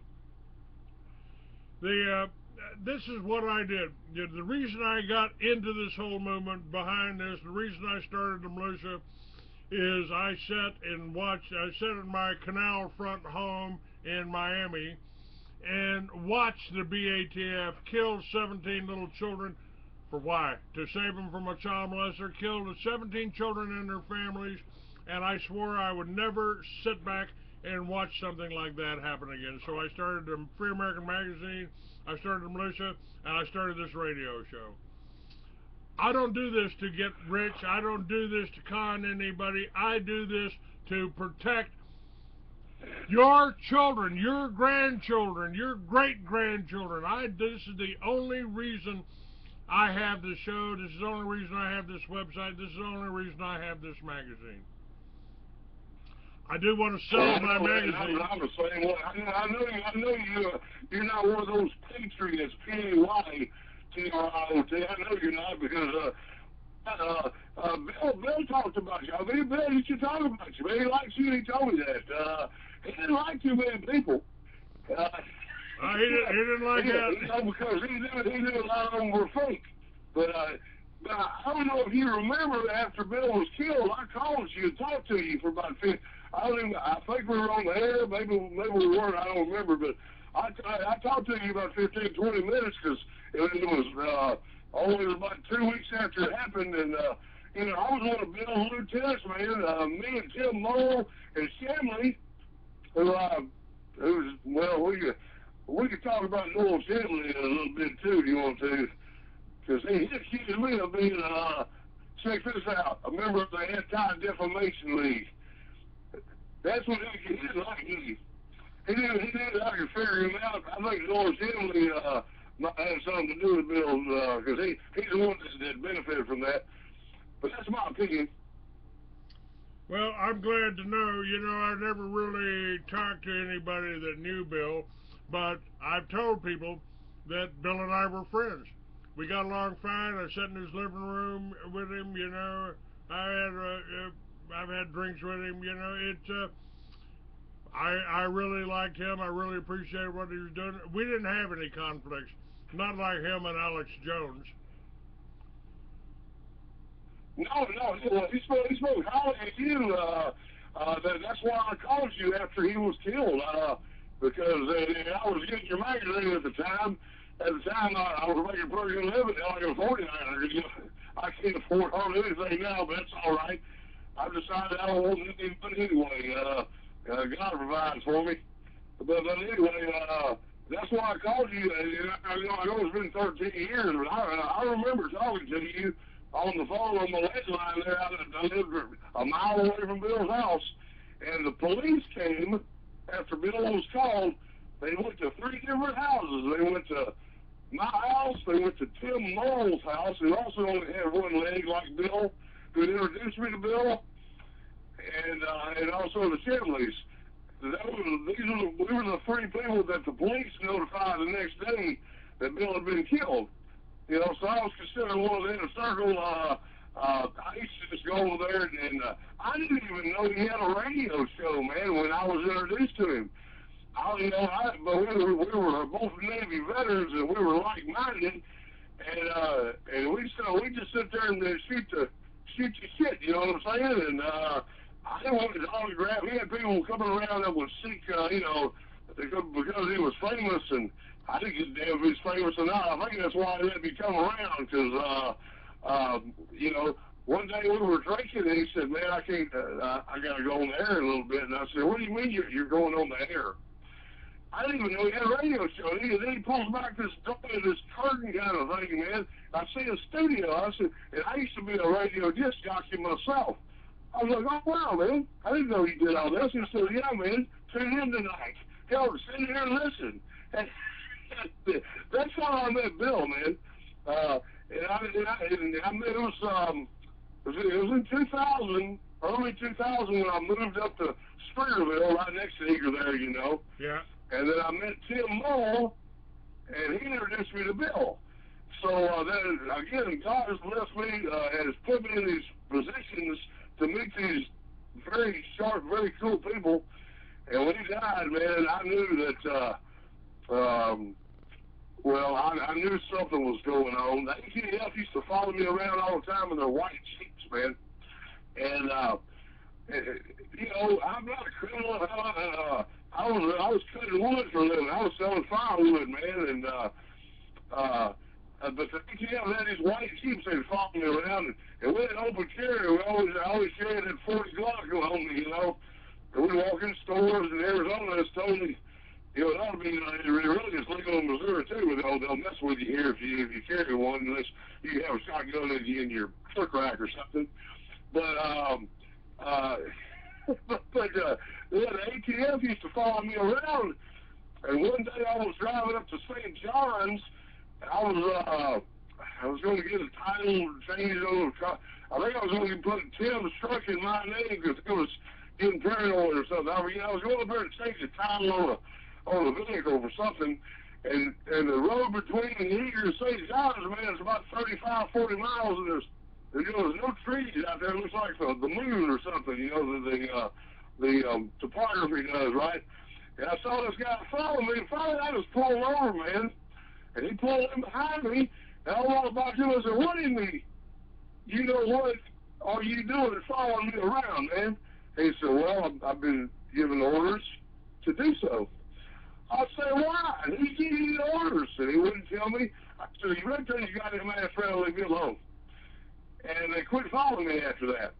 This is what I did. The reason I got into this whole movement behind this, the reason I started the militia, is I sat in my canal front home in Miami and watched the BATF kill 17 little children. For why? To save them from a child molester, killed 17 children and their families, and I swore I would never sit back and watch something like that happen again. So I started the Free American Magazine, I started the militia, and I started this radio show. I don't do this to get rich. I don't do this to con anybody. I do this to protect your children, your grandchildren, your great-grandchildren. This is the only reason I have this show. This is the only reason I have this website. This is the only reason I have this magazine. I do want to sell my magazine.
I'm the same way. I know you're not one of those patriots, P-A-Y, T-R-I-O-T. I know you're not because Bill talked about you. I mean, Bill used to talk about you. Man, he likes you. He told me that. He didn't like too many people.
He didn't like that.
You know, because he knew a lot of them were fake. But I don't know if you remember after Bill was killed, I called you and talked to you for about 15. I think we were on the air. Maybe we weren't. I don't remember. But I talked to you about 15, 20 minutes because it was only about 2 weeks after it happened. And, you know, I was one of Bill's lieutenants, man. Me and Tim Lowell and Shamley, who's, well, we could talk about Noel Shamley a little bit, too, if you want to. Because he accused me of being, check this out, a member of the Anti-Defamation League. That's what he didn't like me. He didn't like to figure him out. I think Noel Shamley might have something to do with Bill, because he's the one that benefited from that. But that's my opinion.
Well, I'm glad to know. You know, I never really talked to anybody that knew Bill, but I've told people that Bill and I were friends. We got along fine. I sat in his living room with him, you know. I've had drinks with him, you know. I really liked him. I really appreciated what he was doing. We didn't have any conflicts, not like him and Alex Jones.
No, he spoke highly of you. That's why I called you after he was killed, because I was getting your magazine at the time. At the time, I was making a pretty good living, like a 49er. I can't afford hardly anything now, but that's all right. I've decided I don't want anything anyway. God provides for me. But anyway, that's why I called you. I know it's been 13 years, but I remember talking to you on the phone on the lead line there. I lived a mile away from Bill's house, and the police came after Bill was called. They went to 3 different houses. They went to my house, they went to Tim Lowell's house, who also only had one leg like Bill, who introduced me to Bill, and also the Chimleys. We were the 3 people that the police notified the next day that Bill had been killed. You know, so I was considered one of the inner circle. I used to just go over there, and I didn't even know he had a radio show, man, when I was introduced to him. But we were both Navy veterans, and we were like-minded, and we just sit there and shoot the shit, you know what I'm saying? And I didn't want his autograph. He had people coming around that would seek, you know, because he was famous, and I didn't give a damn if he was famous or not. I think that's why he let me come around, because, you know, one day we were drinking, and he said, "Man, I can't. I got to go on the air a little bit." And I said, "What do you mean you're going on the air?" I didn't even know he had a radio show. And then he pulls back this door, this curtain kind of thing, man. I see a studio. I said, and I used to be a radio disc jockey myself. I was like, "Oh wow, man! I didn't know you did all this." He said, "Yeah, man. Tune in tonight. Hell, sit here and listen." And that's how I met Bill, man. And I met it was in 2000, early 2000, when I moved up to Springerville, right next to Eager there, you know.
Yeah.
And then I met Tim Mull, and he introduced me to Bill. So then again, God has blessed me, has put me in these positions to meet these very sharp, very cool people. And when he died, man, I knew that, I knew something was going on. The ATF used to follow me around all the time in their white Jeeps, man. And, you know, I'm not a criminal. I was cutting wood for a living. I was selling firewood, man. And, but the ATF had these white Jeeps, they'd follow me around. And we had open carry. I always carried that 40 Glock on me, you know. And we'd walk in stores in Arizona, it's totally, you know, it ought to be, really it's legal in Missouri too, but they'll mess with you here if you carry one, unless you have a shotgun in your truck rack or something. But, the ATF used to follow me around, and one day I was driving up to St. John's. I was going to get a title changed on the truck. I think I was going to put Tim's truck in my name because it was getting paranoid or something. I was going up there to change the title on a vehicle for something, and the road between Eager and St. John's, man, is about 35, 40 miles, and there's no trees out there. It looks like the moon or something, you know, the topography does, right? And I saw this guy following me, and finally I just pulled over, man. And he pulled in behind me, and I walked by him and said, "What do you mean? You know what are you doing following me around, man?" And he said, "Well, I've been given orders to do so." I said, "Why?" And he gave me the orders, and he wouldn't tell me. I said, "You better tell you got him ass friend, leave me alone." And they quit following me after that.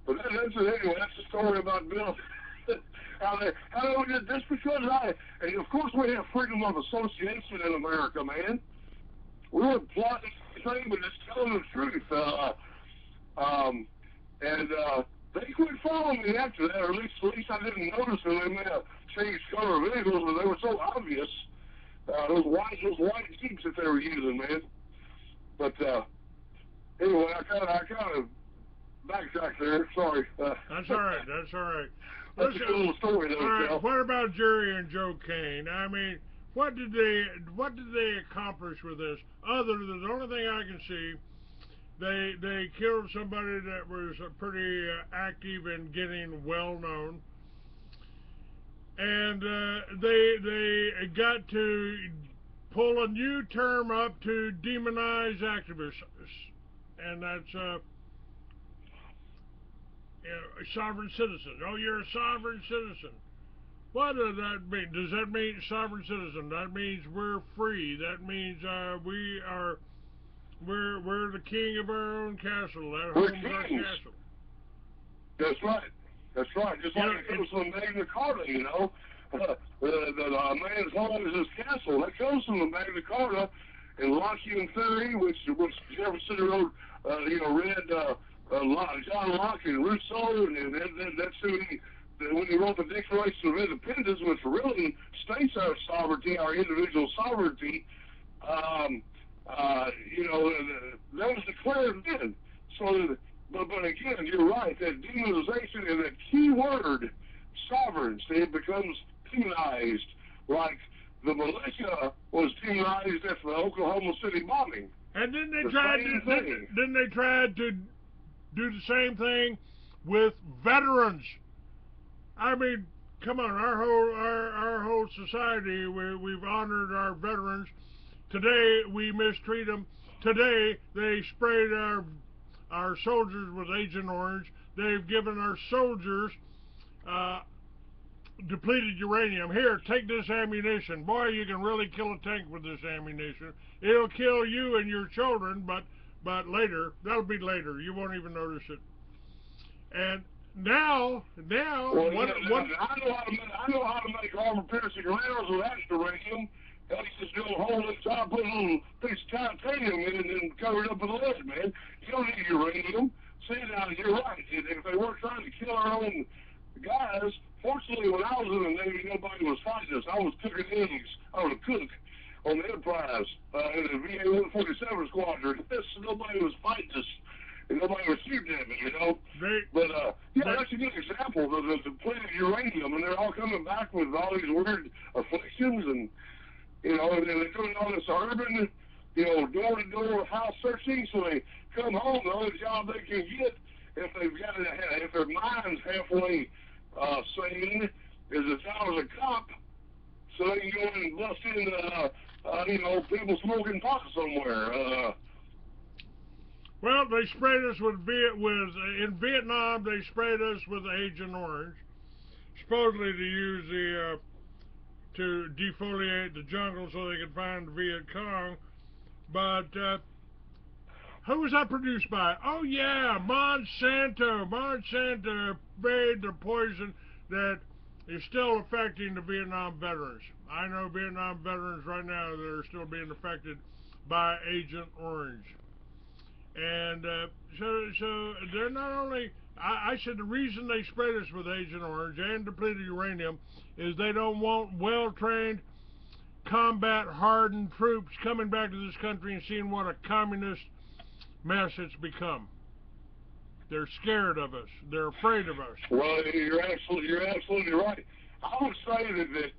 But that's the story about Bill. How they did this because and of course we have freedom of association in America, man. We weren't plotting anything, but just telling the truth. They quit following me after that, or at least I didn't notice them. They may have changed color vehicles, but they were so obvious. Those white Jeeps that they were using, man. But anyway, I kind of backtracked there. Sorry.
That's all right. That's all right.
That's a good little story, though.
All right, what about Jerry and Joe Kane? I mean, what did they accomplish with this? Other than the only thing I can see, they killed somebody that was pretty active and getting well known, and they got to pull a new term up to demonize activists, and that's sovereign citizen. Oh, you're a sovereign citizen. What does that mean? Does that mean sovereign citizen? That means we're free. That means we're the king of our own castle. That home's our castle.
That's right. That's right. Just like it comes from Magna Carta, you know. The man's home is his castle. That comes from the Magna Carta and Lockean theory, which Jefferson wrote, read John Locke and Rousseau, and that's who when he wrote the Declaration of Independence, which really states our sovereignty, our individual sovereignty, that was declared then. So, but again, you're right, that demonization and that key word, sovereignty, it becomes demonized, like the militia was demonized after the Oklahoma City bombing.
And then they tried to do the same thing with veterans. I mean, come on, our whole society, we've honored our veterans. Today we mistreat them. Today they sprayed our soldiers with Agent Orange. They've given our soldiers depleted uranium. Here, take this ammunition. Boy, you can really kill a tank with this ammunition. It'll kill you and your children, but but later, that'll be later. You won't even notice it. And now,
well,
what?
I know how to make armor-piercing rounds with uranium. I just do a hole inside, put a little piece of titanium in it, and then cover it up with lead, man. You don't need uranium. See, now, you're right. If they weren't trying to kill our own guys, fortunately, when I was in the Navy, nobody was fighting us. I was cooking eggs. I was a cook on the Enterprise in the VA-147 Squadron. Nobody was fighting us, and nobody was shooting at me, you know. That's a good example. The depleted uranium, and they're all coming back with all these weird afflictions, and you know, and they're doing all this urban, you know, door-to-door house searching. So they come home, the only job they can get, if their mind's halfway sane, is a job as a cop, so they can go in and bust in, you know, people smoking pot somewhere.
Well, they sprayed us in Vietnam. They sprayed us with Agent Orange, supposedly to use to defoliate the jungle so they could find the Viet Cong. But who was that produced by? Oh yeah, Monsanto. Monsanto made the poison that is still affecting the Vietnam veterans. I know Vietnam veterans right now that are still being affected by Agent Orange. And so they're not only, I said the reason they sprayed us with Agent Orange and depleted uranium is they don't want well-trained, combat-hardened troops coming back to this country and seeing what a communist mess it's become. They're scared of us. They're afraid of us.
Well, you're absolutely right. I would say that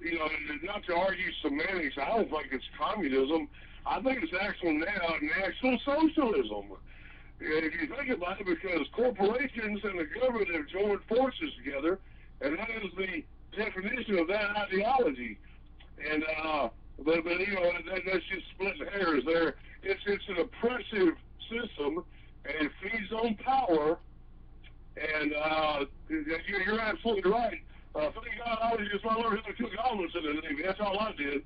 you know, not to argue semantics, I don't think it's communism. I think it's actual national socialism. If you think about it, because corporations and the government have joined forces together, and that is the definition of that ideology. And but you know, that's just splitting hairs there. It's an oppressive system, and it feeds on power. And you're absolutely right. Thank God I was just learning how to cook omelets in the Navy. That's all I did.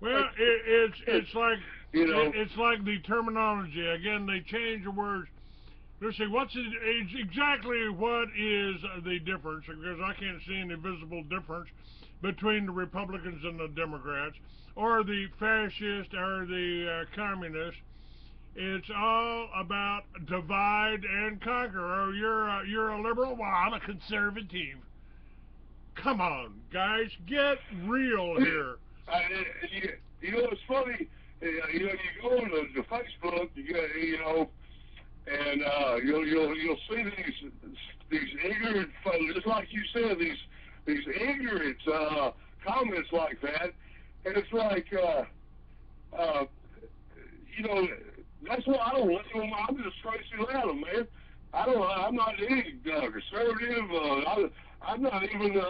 Well, it's like,
you know,
it's like the terminology. Again, they change the words. Let's see, exactly what is the difference? Because I can't see any visible difference between the Republicans and the Democrats, or the fascists, or the communists. It's all about divide and conquer. Oh, you're a liberal? Well, I'm a conservative. Come on, guys, get real here.
You know, it's funny. You know, you go on to Facebook, you know, and you'll see these ignorant, just like you said, these ignorant comments like that, and it's like, you know, that's why I don't let them. I'm just Tracy Lannum, man. I'm not any conservative. I'm not even.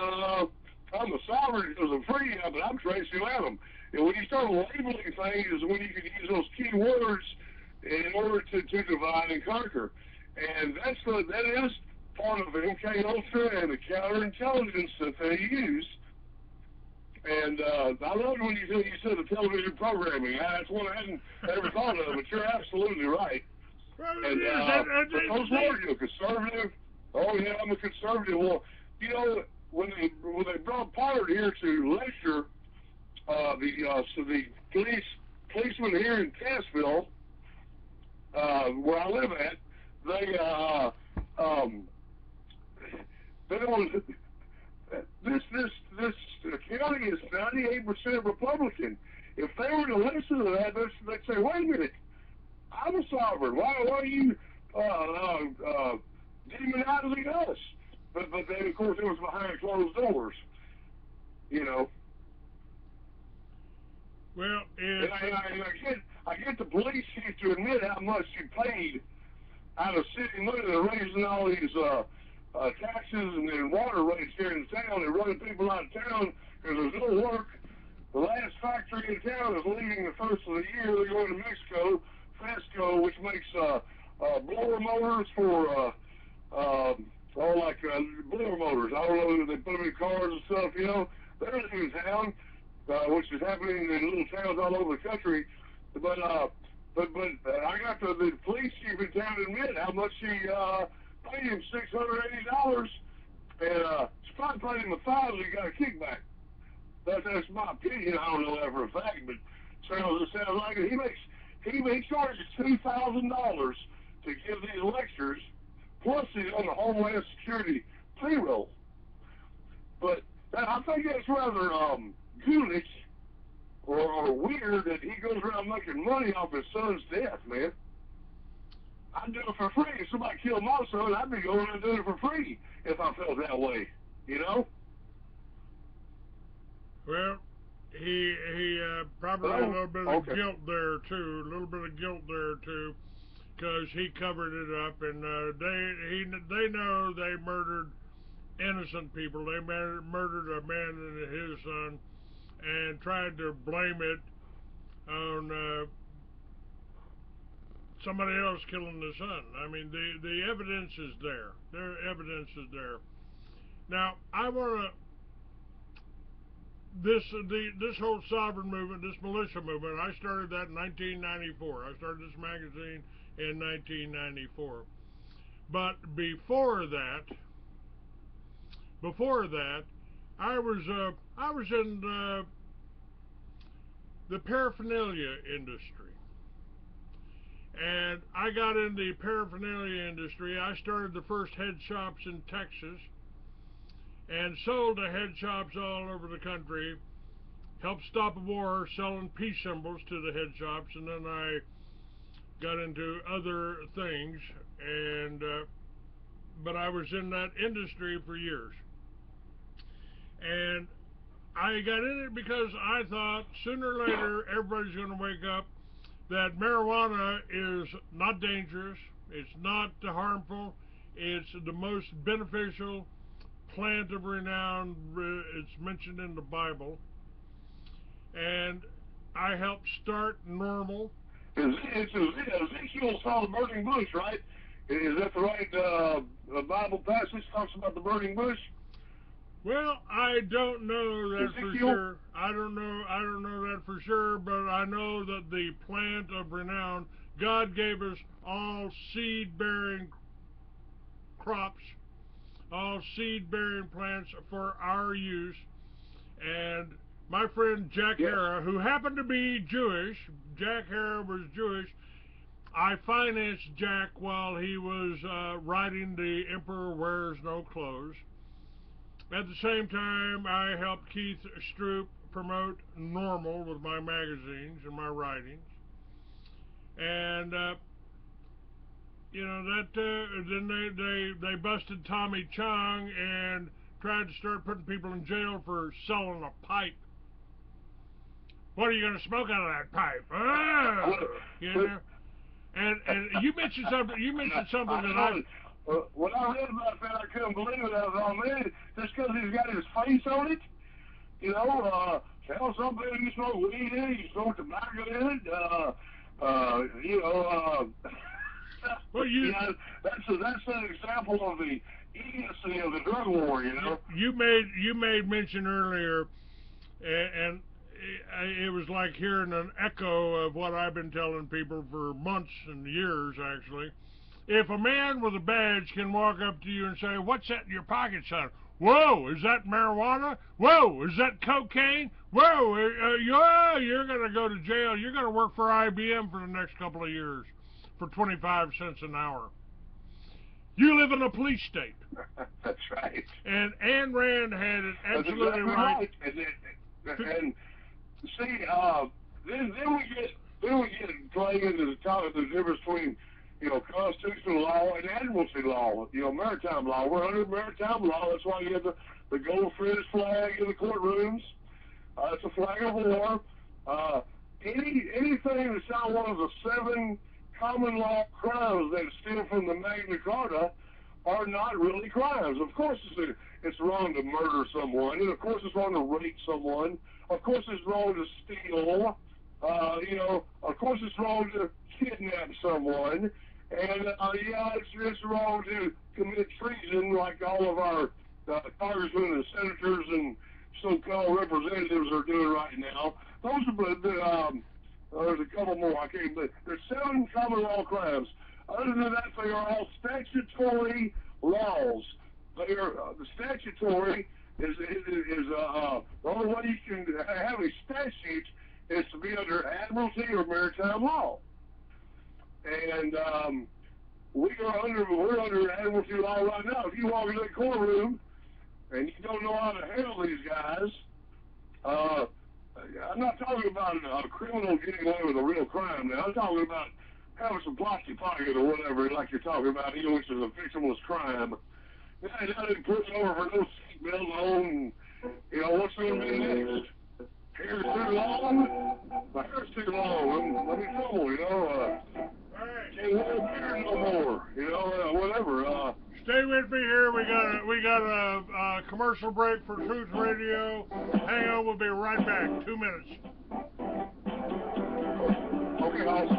I'm a sovereign because I'm free, but I'm Tracy Lannum. And when you start labeling things, is when you can use those key words in order to divide and conquer. And that is part of MK Ultra and the counterintelligence that they use. And I loved when you said the television programming. That's one I hadn't ever thought of, but you're absolutely right. And those words, you know, conservative. Oh yeah, I'm a conservative. Well, you know, when they brought Pollard here to lecture, the policemen here in Cassville, where I live at, they don't. This county is 98% Republican. If they were to listen to that, they'd say, "Wait a minute, I'm a sovereign. Why are you demonizing us?" But then, of course, it was behind closed doors. You know.
Well,
I get the police chief to admit how much you paid out of city money. They're raising all these taxes and water rates here in town. They're running people out of town because there's no work. The last factory in town is leaving the first of the year. They're going to Mexico, Fesco, which makes blower motors for blower motors. I don't know if they put them in cars and stuff, you know. They're leaving town, which is happening in little towns all over the country. But I got the police chief in town to admit how much she paid him $680, and she probably paid him $1,000. He got a kickback. That's my opinion. I don't know that for a fact, but it sounds like it. He charges $2,000 to give these lectures, plus he's on the Homeland Security payroll. But I think that's rather ghoulish or weird that he goes around making money off his son's death, man. I'd do it for free. If somebody killed my son, I'd be going and doing it for free if I felt that way, you know?
Well, he probably a little bit of guilt there too, because he covered it up, and they know they murdered innocent people. They murdered a man and his son, and tried to blame it on somebody else killing the son. I mean, the evidence is there. Their evidence is there. Now, I want to. This whole sovereign movement, this militia movement, I started that in 1994. I started this magazine in 1994. But before that, I was in the paraphernalia industry, and I got in the paraphernalia industry. I started the first head shops in Texas, and sold to head shops all over the country, helped stop a war selling peace symbols to the head shops, and then I got into other things, and but I was in that industry for years. And I got in it because I thought sooner or later everybody's going to wake up that marijuana is not dangerous, it's not harmful, it's the most beneficial plant of renown. It's mentioned in the Bible, and I helped start NORML.
Ezekiel saw the burning bush, right? Is that the right Bible passage talks about the burning bush?
Well, I don't know that
Ezekiel?
for sure. I don't know that for sure, but I know that the plant of renown, God gave us all seed-bearing crops, all seed-bearing plants for our use. And my friend Jack Hara, who happened to be Jewish, Jack Hara was Jewish. I financed Jack while he was writing The Emperor Wears No Clothes. At the same time, I helped Keith Stroop promote NORML with my magazines and my writings. And you know, that then they busted Tommy Chong and tried to start putting people in jail for selling a pipe. What are you going to smoke out of that pipe? You know. And you mentioned something. You mentioned something that I.
When I read about that, I couldn't believe it. I was all man, just because he's got his face on it. You know, tell some people you smoke weed in it, you smoke tobacco in it. You know.
Well,
that's an example of the idiocy of the drug war. You know.
You made mention earlier, and it was like hearing an echo of what I've been telling people for months and years, actually. If a man with a badge can walk up to you and say, "What's that in your pocket, son?" "Whoa, is that marijuana? Whoa, is that cocaine? Whoa, you're going to go to jail. You're going to work for IBM for the next couple of years for 25 cents an hour." You live in a police state.
That's right.
And Ayn Rand had it absolutely right.
And see, then we get playing into the difference between, you know, constitutional law and admiralty law, you know, maritime law. We're under maritime law. That's why you have the gold fringe flag in the courtrooms. It's a flag of war. Anything that's not one of the 7 common law crimes that steal from the Magna Carta are not really crimes. Of course, it's wrong to murder someone, and of course it's wrong to rape someone. Of course it's wrong to steal. You know, of course it's wrong to kidnap someone. And, yeah, it's wrong to commit treason like all of our congressmen and senators and so-called representatives are doing right now. Those are There's a couple more. I can't believe. There's 7 common law crimes. Other than that, they are all statutory laws. They are the statutory is the only way you can have a statute is to be under admiralty or maritime law. And we're under admiralty law right now. If you walk into the courtroom and you don't know how to handle these guys, I'm not talking about a criminal getting away with a real crime now. I'm talking about having some plastic pocket or whatever, like you're talking about, which is a fictionless crime. Now they put over for no seatbelt on, what's going to be next? Hair's too long? My hair's too long. Let me trouble, can't wear a beard no more, whatever.
Stay with me here. We got a commercial break for Truth Radio. Hang on, we'll be right back. 2 minutes.
Okay, guys.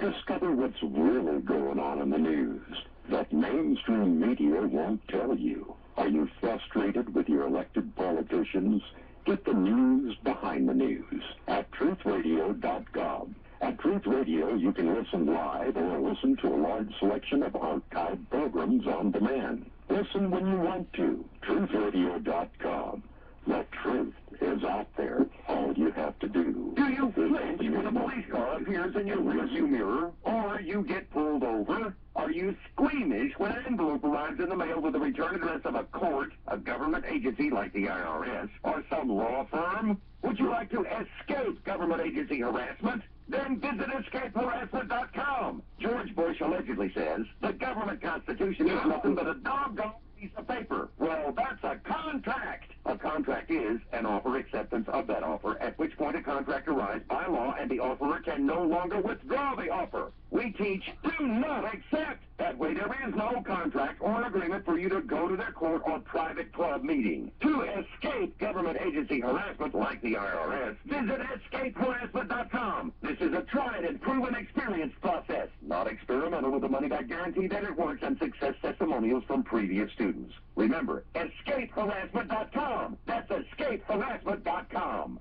Discover what's really going on in the news that mainstream media won't tell you. Are you frustrated with your elected politicians? Get the news behind the news at truthradio.com. At Truth Radio, you can listen live or listen to a large selection of archived programs on demand. Listen when you want to. truthradio.com. The truth is out there. All you have to do. Do you flinch when a police car appears in your rearview mirror, or you get pulled over? Are you squeamish when an envelope arrives in the mail with the return address of a court, a government agency like the IRS, or some law firm? Would you like to escape government agency harassment? Then visit escapeharassment.com. George Bush allegedly says the government constitution is nothing but a doggone piece of paper. Well, that's a contract. A contract is an offer acceptance of that offer, at which point a contract arrives by law and the offerer can no longer withdraw the offer. We teach do not accept. That way there is no contract or agreement for you to go to their court or private club meeting. To escape government agency harassment like the IRS, visit escapeharassment.com. This is a tried and proven experience process, not experimental, with a money-back guarantee that it works and success testimonials from previous students. Remember, escapeharassment.com. That's escapeharassment.com.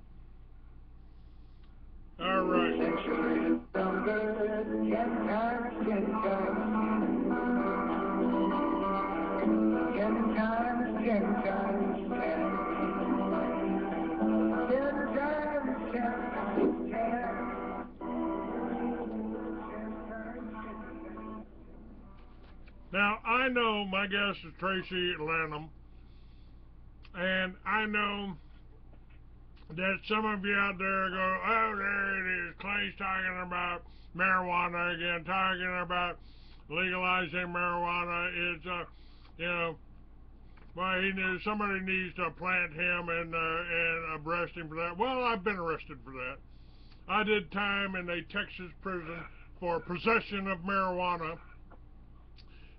All right. Now, I know my guest is Tracy Lannum, and I know that some of you out there go, oh, there it is, Clay's talking about marijuana again, talking about legalizing marijuana. It's, well, somebody needs to plant him and arrest him for that. Well, I've been arrested for that. I did time in a Texas prison for possession of marijuana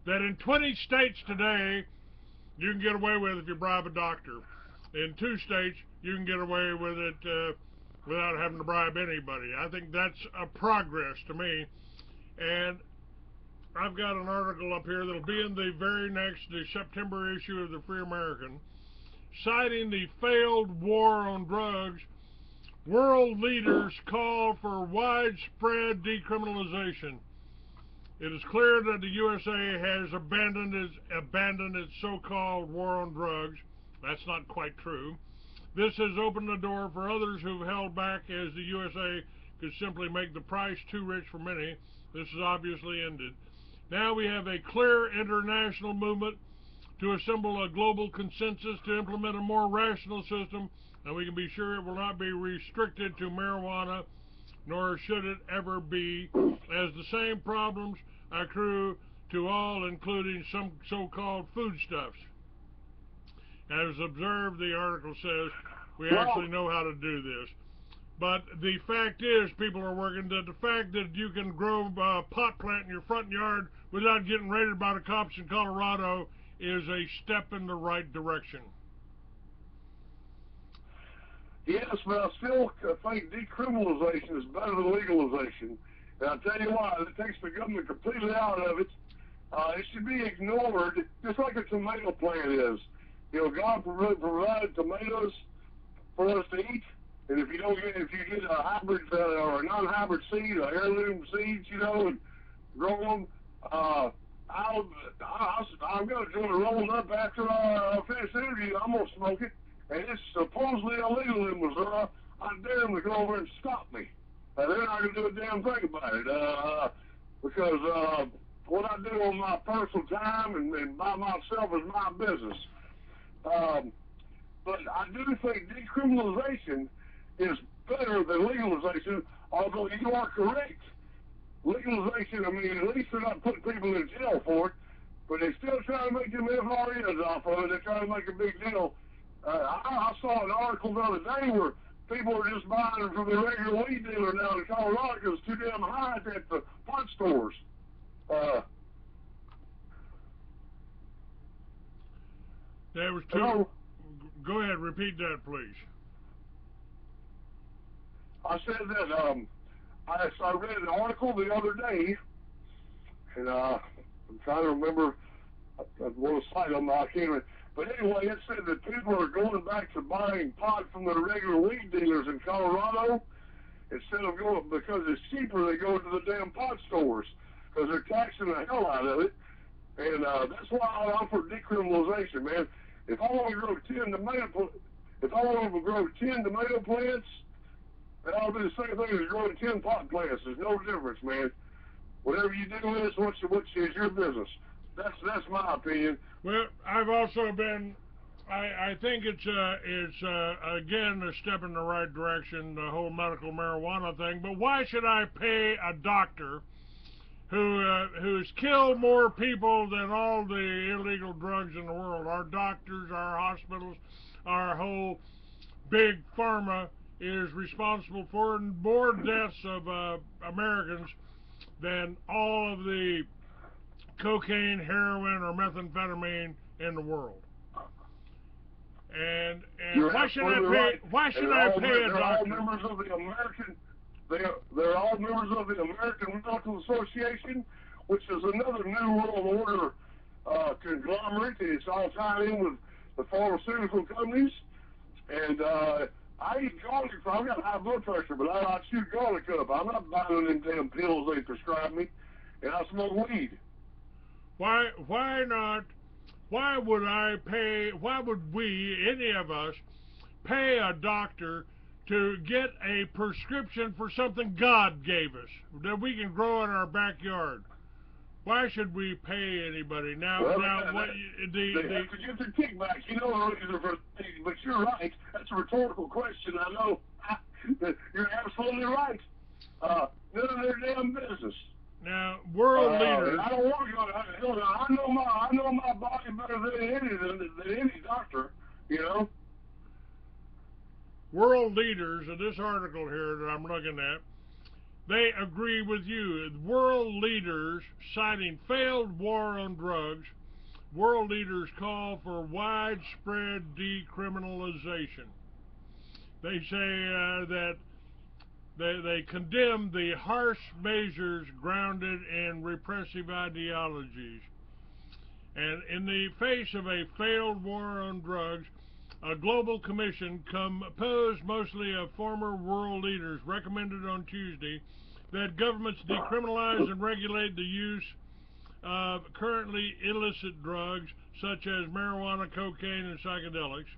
that in 20 states today you can get away with if you bribe a doctor. In 2 states, you can get away with it without having to bribe anybody. I think that's a progress to me. And I've got an article up here that'll be in the September issue of the Free American, citing the failed war on drugs. World leaders call for widespread decriminalization. It is clear that the USA has abandoned its so-called war on drugs. That's not quite true. This has opened the door for others who've held back, as the USA could simply make the price too rich for many. This is obviously ended. Now we have a clear international movement to assemble a global consensus to implement a more rational system, and we can be sure it will not be restricted to marijuana, nor should it ever be, as the same problems accrue to all, including some so-called foodstuffs. As observed, the article says, we actually know how to do this. But the fact is, people are working that the fact that you can grow a pot plant in your front yard without getting raided by the cops in Colorado is a step in the right direction.
Yes, but I still think decriminalization is better than legalization. And I'll tell you why. It takes the government completely out of it, It should be ignored, just like a tomato plant is. You know, God provided tomatoes for us to eat, and if you get a hybrid or a non-hybrid seed, or heirloom seeds, you know, and grow them, I'm going to join rolling up after I finish the interview. I'm going to smoke it, and it's supposedly illegal in Missouri. I dare them to go over and stop me. They're not going to do a damn thing about it, because what I do on my personal time and by myself is my business. But I do think decriminalization is better than legalization, although you are correct. Legalization, I mean, at least they're not putting people in jail for it, but they still try to make them FREs off of it. They're trying to make a big deal. I saw an article the other day where people are just buying them from the regular weed dealer now in Colorado because it's too damn high at the pot stores.
That was too.
Hello?
Go ahead, repeat that, please.
I said that I read an article the other day, and I'm trying to remember. I want to cite them, I can't remember. But anyway, it said that people are going back to buying pot from the regular weed dealers in Colorado instead of going, because it's cheaper, they go to the damn pot stores because they're taxing the hell out of it. And that's why I'm for decriminalization, man. If I want to grow 10 tomato plants, that ought to be the same thing as growing 10 pot plants. There's no difference, man. Whatever you do is is your business. That's my opinion.
Well, I've also been. I think it's again a step in the right direction, the whole medical marijuana thing. But why should I pay a doctor who's killed more people than all the illegal drugs in the world? Our doctors, our hospitals, our whole big pharma is responsible for more deaths of Americans than all of the cocaine, heroin, or methamphetamine in the world. And why should I pay?
Right.
Why should I pay a doctor?
They're all members of the American. They're all members of the American Medical Association, which is another New World Order conglomerate. It's all tied in with the pharmaceutical companies. And I eat garlic. I've got high blood pressure, but I chew garlic up. I'm not buying them damn pills they prescribe me, and I smoke weed.
Why not? Why would we, any of us, pay a doctor to get a prescription for something God gave us that we can grow in our backyard? Why should we pay anybody? Now,
Well,
they
have to get their kickbacks. You know, but you're right. That's a rhetorical question. I know. You're absolutely right. None of their damn business.
Now, world leaders.
I don't want to go. I know my body better than any doctor. You know.
World leaders of this article here that I'm looking at, they agree with you. World leaders citing failed war on drugs. World leaders call for widespread decriminalization. They say that they condemn the harsh measures grounded in repressive ideologies. And in the face of a failed war on drugs, a global commission composed mostly of former world leaders recommended on Tuesday that governments decriminalize and regulate the use of currently illicit drugs such as marijuana, cocaine, and psychedelics.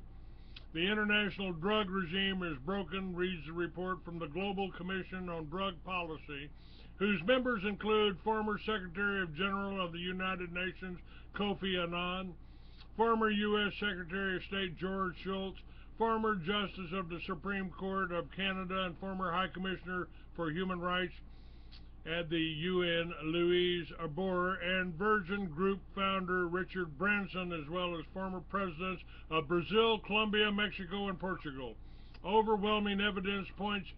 The international drug regime is broken, reads the report from the Global Commission on Drug Policy, whose members include former Secretary General of the United Nations Kofi Annan, former U.S. Secretary of State George Shultz, former Justice of the Supreme Court of Canada and former High Commissioner for Human Rights at the UN, Louise Arbour, and Virgin Group founder Richard Branson, as well as former presidents of Brazil, Colombia, Mexico, and Portugal. Overwhelming evidence points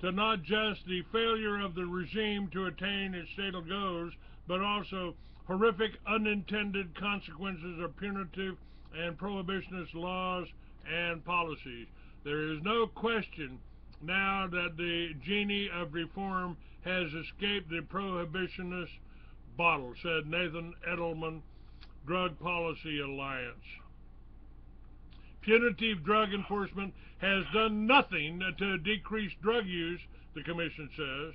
to not just the failure of the regime to attain its stated goals, but also horrific unintended consequences of punitive and prohibitionist laws and policies. There is no question now that the genie of reform has escaped the prohibitionist bottle, said Nathan Edelman, Drug Policy Alliance. Punitive drug enforcement has done nothing to decrease drug use, the Commission says,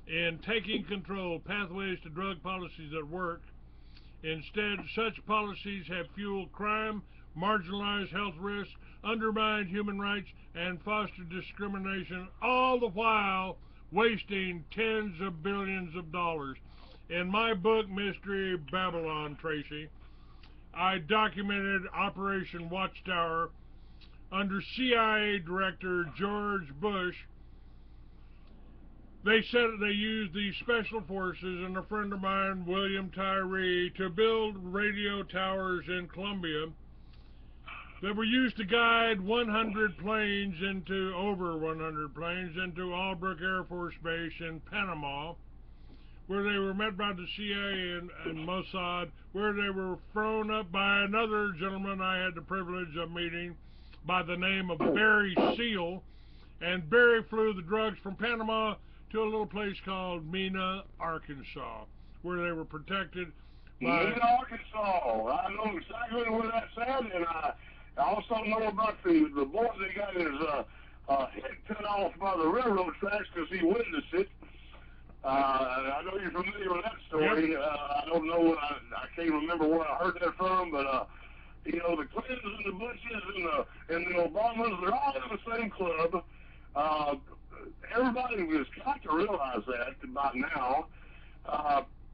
in taking control pathways to drug policies that work. Instead, such policies have fueled crime, marginalized health risks, undermined human rights, and fostered discrimination, all the while wasting tens of billions of dollars. In my book, Mystery Babylon, Tracy, I documented Operation Watchtower under CIA Director George Bush. They said they used the special forces and a friend of mine, William Tyree, to build radio towers in Colombia that were used to guide 100 planes into, over 100 planes, into Albrook Air Force Base in Panama, where they were met by the CIA and Mossad, where they were thrown up by another gentleman I had the privilege of meeting by the name of Barry Seal, and Barry flew the drugs from Panama to a little place called Mena, Arkansas, where they were protected by...
Mena, Arkansas. I know exactly where that's at, and I also know about the boy that got his head cut off by the railroad tracks because he witnessed it. I know you're familiar with that story.
Yep.
I don't know, I can't remember where I heard that from, but you know, the Clintons and the Bushes and the Obamas, they're all in the same club. Everybody has got to realize that by now.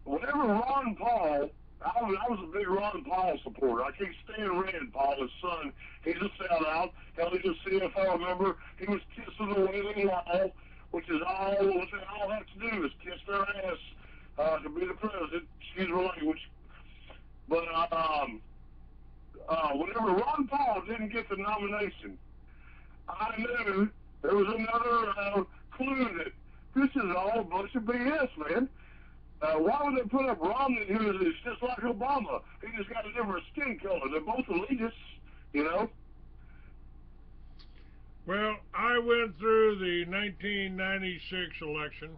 Whenever Ron Paul, I was a big Ron Paul supporter. I can't stand Rand Paul, his son. He's a sellout. Hell, he's a CFO member. He was kissing the wailing wall, which is all they all have to do is kiss their ass to be the president. Excuse my language. But whenever Ron Paul didn't get the nomination, I knew there was another clue that this is all a bunch of BS, man. Why would they put up Romney, who is just like Obama? He just got a different skin color. They're both elitists, you know?
Well, I went through the 1996 election,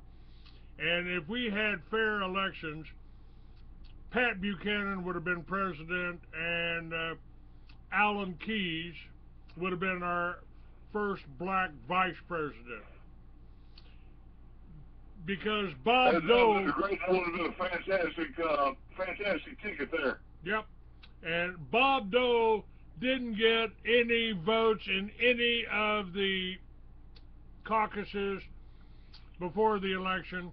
and if we had fair elections, Pat Buchanan would have been president, and Alan Keyes would have been our first black vice president. Because Bob Dole...
That would have been a fantastic ticket there.
Yep. And Bob Dole didn't get any votes in any of the caucuses before the election.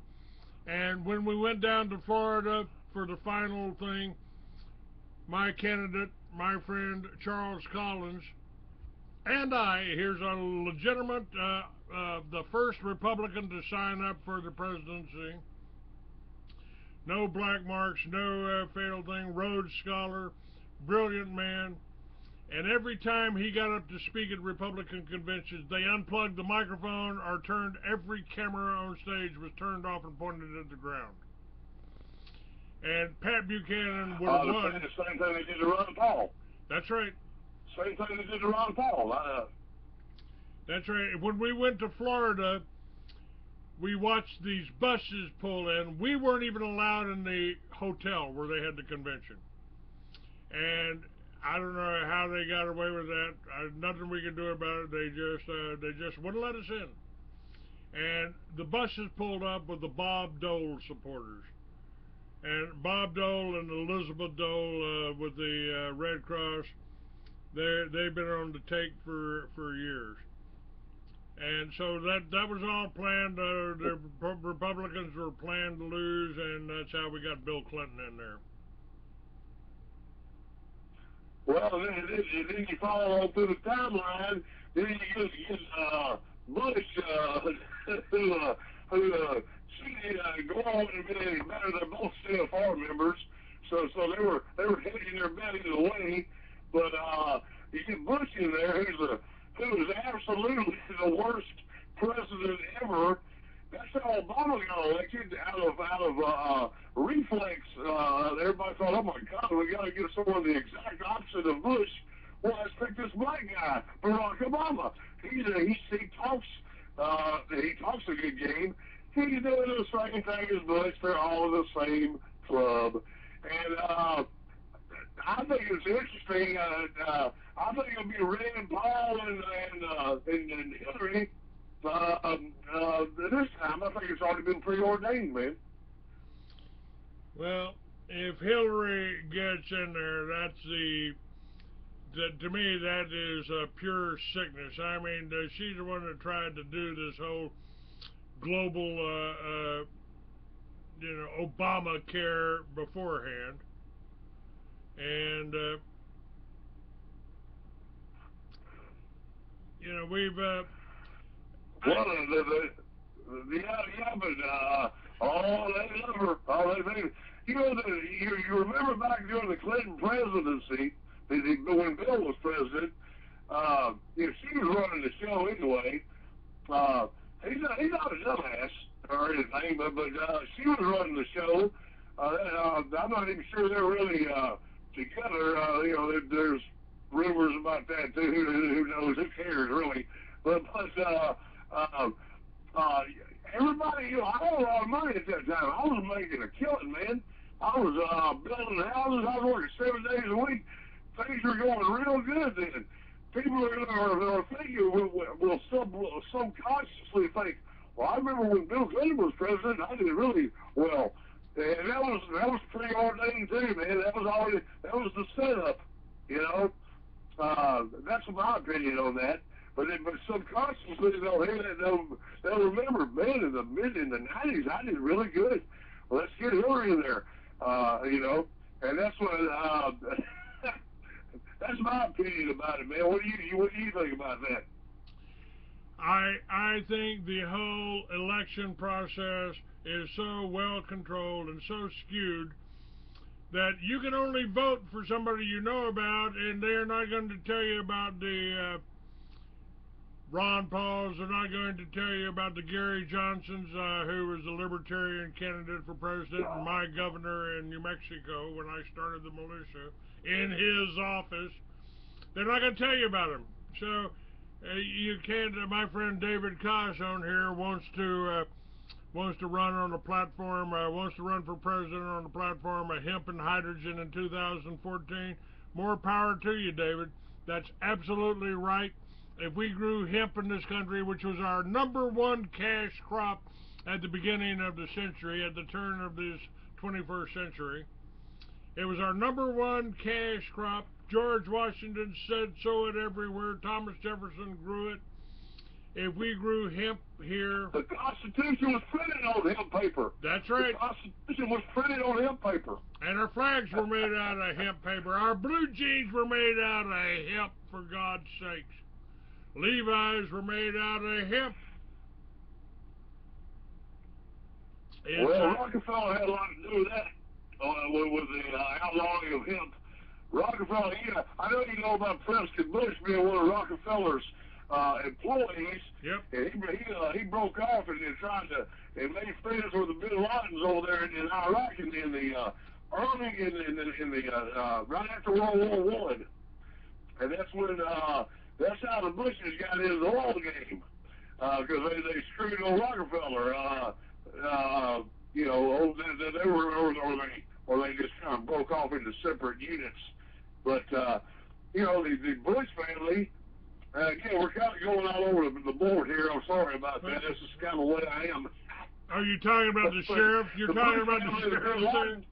And when we went down to Florida for the final thing, my candidate, my friend Charles Collins, and I, here's a legitimate, the first Republican to sign up for the presidency. No black marks, no fatal thing, Rhodes Scholar, brilliant man. And every time he got up to speak at Republican conventions, they unplugged the microphone or turned every camera on stage was turned off and pointed at the ground. And Pat Buchanan would have won.
The same thing they did to Ron Paul.
That's right.
Same thing they did to Ron Paul.
That's right. When we went to Florida, we watched these buses pull in. We weren't even allowed in the hotel where they had the convention. And I don't know how they got away with that. Nothing we could do about it. They just wouldn't let us in. And the buses pulled up with the Bob Dole supporters. And Bob Dole and Elizabeth Dole with the Red Cross, they've been on the take for years. And so that was all planned. The Republicans were planned to lose, and that's how we got Bill Clinton in there.
Well, then you follow on through the timeline. Then you get Bush, who go on and be better. They're both CFR members, so they were hedging their bet either way. But you get Bush in there, who is absolutely the worst president ever. That's how Obama got elected, out of reflex. Everybody thought, oh my God, we got to get someone the exact opposite of Bush. Well, let's pick this black guy, Barack Obama. He talks a good game. He's doing the same thing as Bush. They're all the same club, and I think it's interesting. I think it'll be Rand Paul and Hillary. This time, I think it's already been preordained, man.
Well, if Hillary gets in there, to me, that is pure sickness. I mean, she's the one that tried to do this whole global, Obamacare beforehand. And, we've...
Well, they love her. You remember back during the Clinton presidency, when Bill was president, she was running the show anyway. He's not a dumbass or anything, but she was running the show. I'm not even sure they're really together. There's rumors about that too. Who knows? Who cares really? But everybody, I had a lot of money at that time. I was making a killing, man. I was building houses. I was working 7 days a week. Things were going real good then. People are thinking, will subconsciously think, well, I remember when Bill Clinton was president, I did really well. And that was preordained too, man. That was the setup, That's my opinion on that. But subconsciously, they'll remember, man, in the 90s, I did really good. Well, let's get Hillary in there, And that's what that's my opinion about it, man. What do you think about that?
I think the whole election process is so well controlled and so skewed that you can only vote for somebody you know about, and they're not going to tell you about the Ron Pauls. They're not going to tell you about the Gary Johnsons, who was a libertarian candidate for president and my governor in New Mexico when I started the militia in his office. They're not going to tell you about him. So you can't. My friend David Kosh on here wants to run on the platform. Wants to run for president on the platform of hemp and hydrogen in 2014. More power to you, David. That's absolutely right. If we grew hemp in this country, which was our #1 cash crop at the beginning of the century, at the turn of this 21st century, it was our #1 cash crop. George Washington said sow it everywhere. Thomas Jefferson grew it. If we grew hemp here...
The Constitution was printed on hemp paper.
That's right.
The Constitution was printed on hemp paper.
And our flags were made out of hemp paper. Our blue jeans were made out of hemp, for God's sakes. Levi's were made out of hemp.
Rockefeller had a lot to do with that, with the outlawing of hemp. Rockefeller, I know you know about Prescott Bush being one of Rockefeller's employees.
Yep.
And he broke off and made friends with the Bin Ladens over there in Iraq in the right after World War I. And that's when that's how the Bushes got into the oil game, because they screwed on Rockefeller. They just kind of broke off into separate units. But the Bush family. Again, we're kind of going all over the board here. I'm sorry about that. This is kind of the way I am.
Are you talking about the sheriff? You're talking about the sheriff?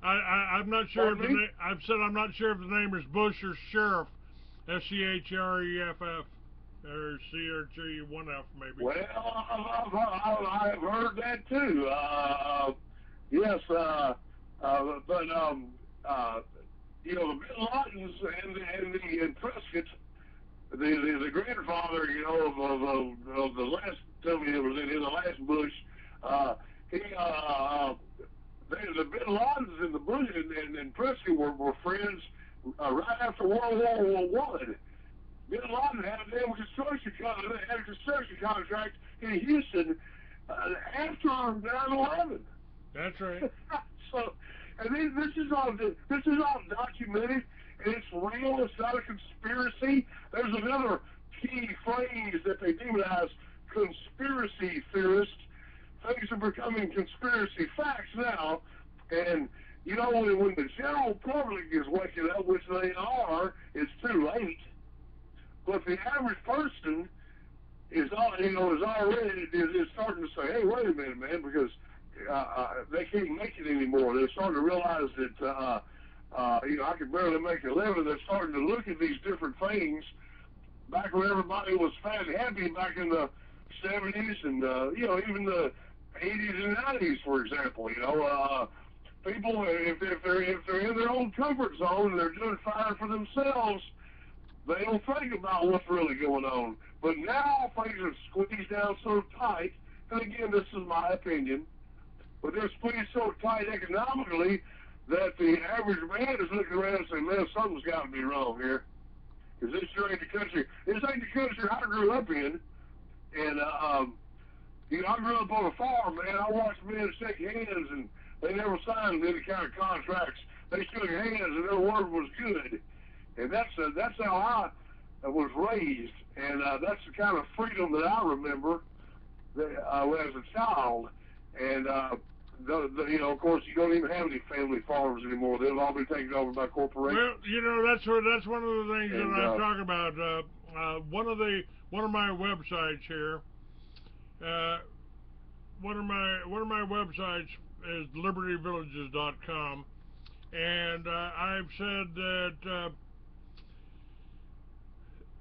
I'm not sure if the name. I've said I'm not sure if the name is Bush or Sheriff. SCHREFF or CRG1F maybe.
Well, I've heard that too. Yes, but the Bin Ladens and Prescott, the grandfather, of the last, tell me it was in the last Bush, the Bin Ladens and the Bush and Prescott were friends right after World War I. Bin Laden had a construction contract in Houston after 9/11.
That's right.
So, and this is all documented, and it's real. It's not a conspiracy. There's another key phrase that they demonize: conspiracy theorists. Things are becoming conspiracy facts now. And, you know, when the general public is waking up, which they are, it's too late. But the average person is already starting to say, hey, wait a minute, man, because they can't make it anymore. They're starting to realize that, I can barely make a living. They're starting to look at these different things back when everybody was fat and happy back in the 70s and, even the 80s and 90s, for example. People, if they're in their own comfort zone and they're doing fine for themselves, they don't think about what's really going on. But now things are squeezed down so tight, and again, this is my opinion, but they're squeezed so tight economically that the average man is looking around and saying, man, something's got to be wrong here. Because this sure ain't the country. This ain't the country I grew up in. And, I grew up on a farm, man. I watched men shake hands, and they never signed any kind of contracts. They shook hands, and their word was good. And that's how I was raised. And that's the kind of freedom that I remember as a child. And, of course, you don't even have any family farms anymore. They'll all be taken over by corporations.
Well, that's one of the things that I'm talking about. One of my websites here. One of my websites is libertyvillages.com, and I've said that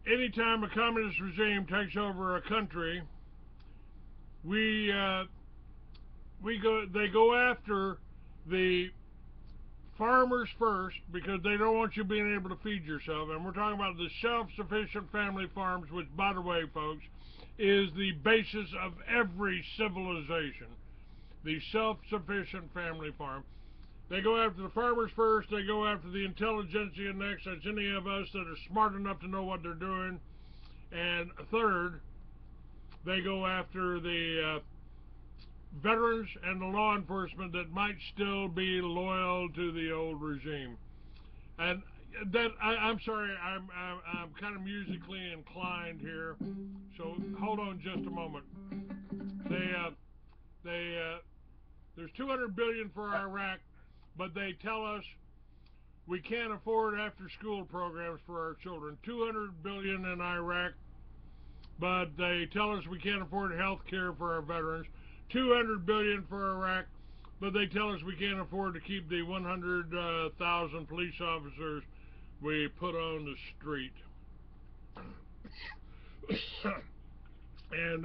anytime a communist regime takes over a country, they go after the farmers first because they don't want you being able to feed yourself. And we're talking about the self-sufficient family farms, which, by the way, folks, is the basis of every civilization. The self-sufficient family farm. They go after the farmers first. They go after the intelligentsia next. That's any of us that are smart enough to know what they're doing. And third, they go after the veterans and the law enforcement that might still be loyal to the old regime. And that I'm sorry, I'm kind of musically inclined here, so hold on just a moment. There's $200 billion for Iraq, but they tell us we can't afford after-school programs for our children. $200 billion in Iraq, but they tell us we can't afford health care for our veterans. $200 billion for Iraq, but they tell us we can't afford to keep the 100,000 police officers we put on the street. And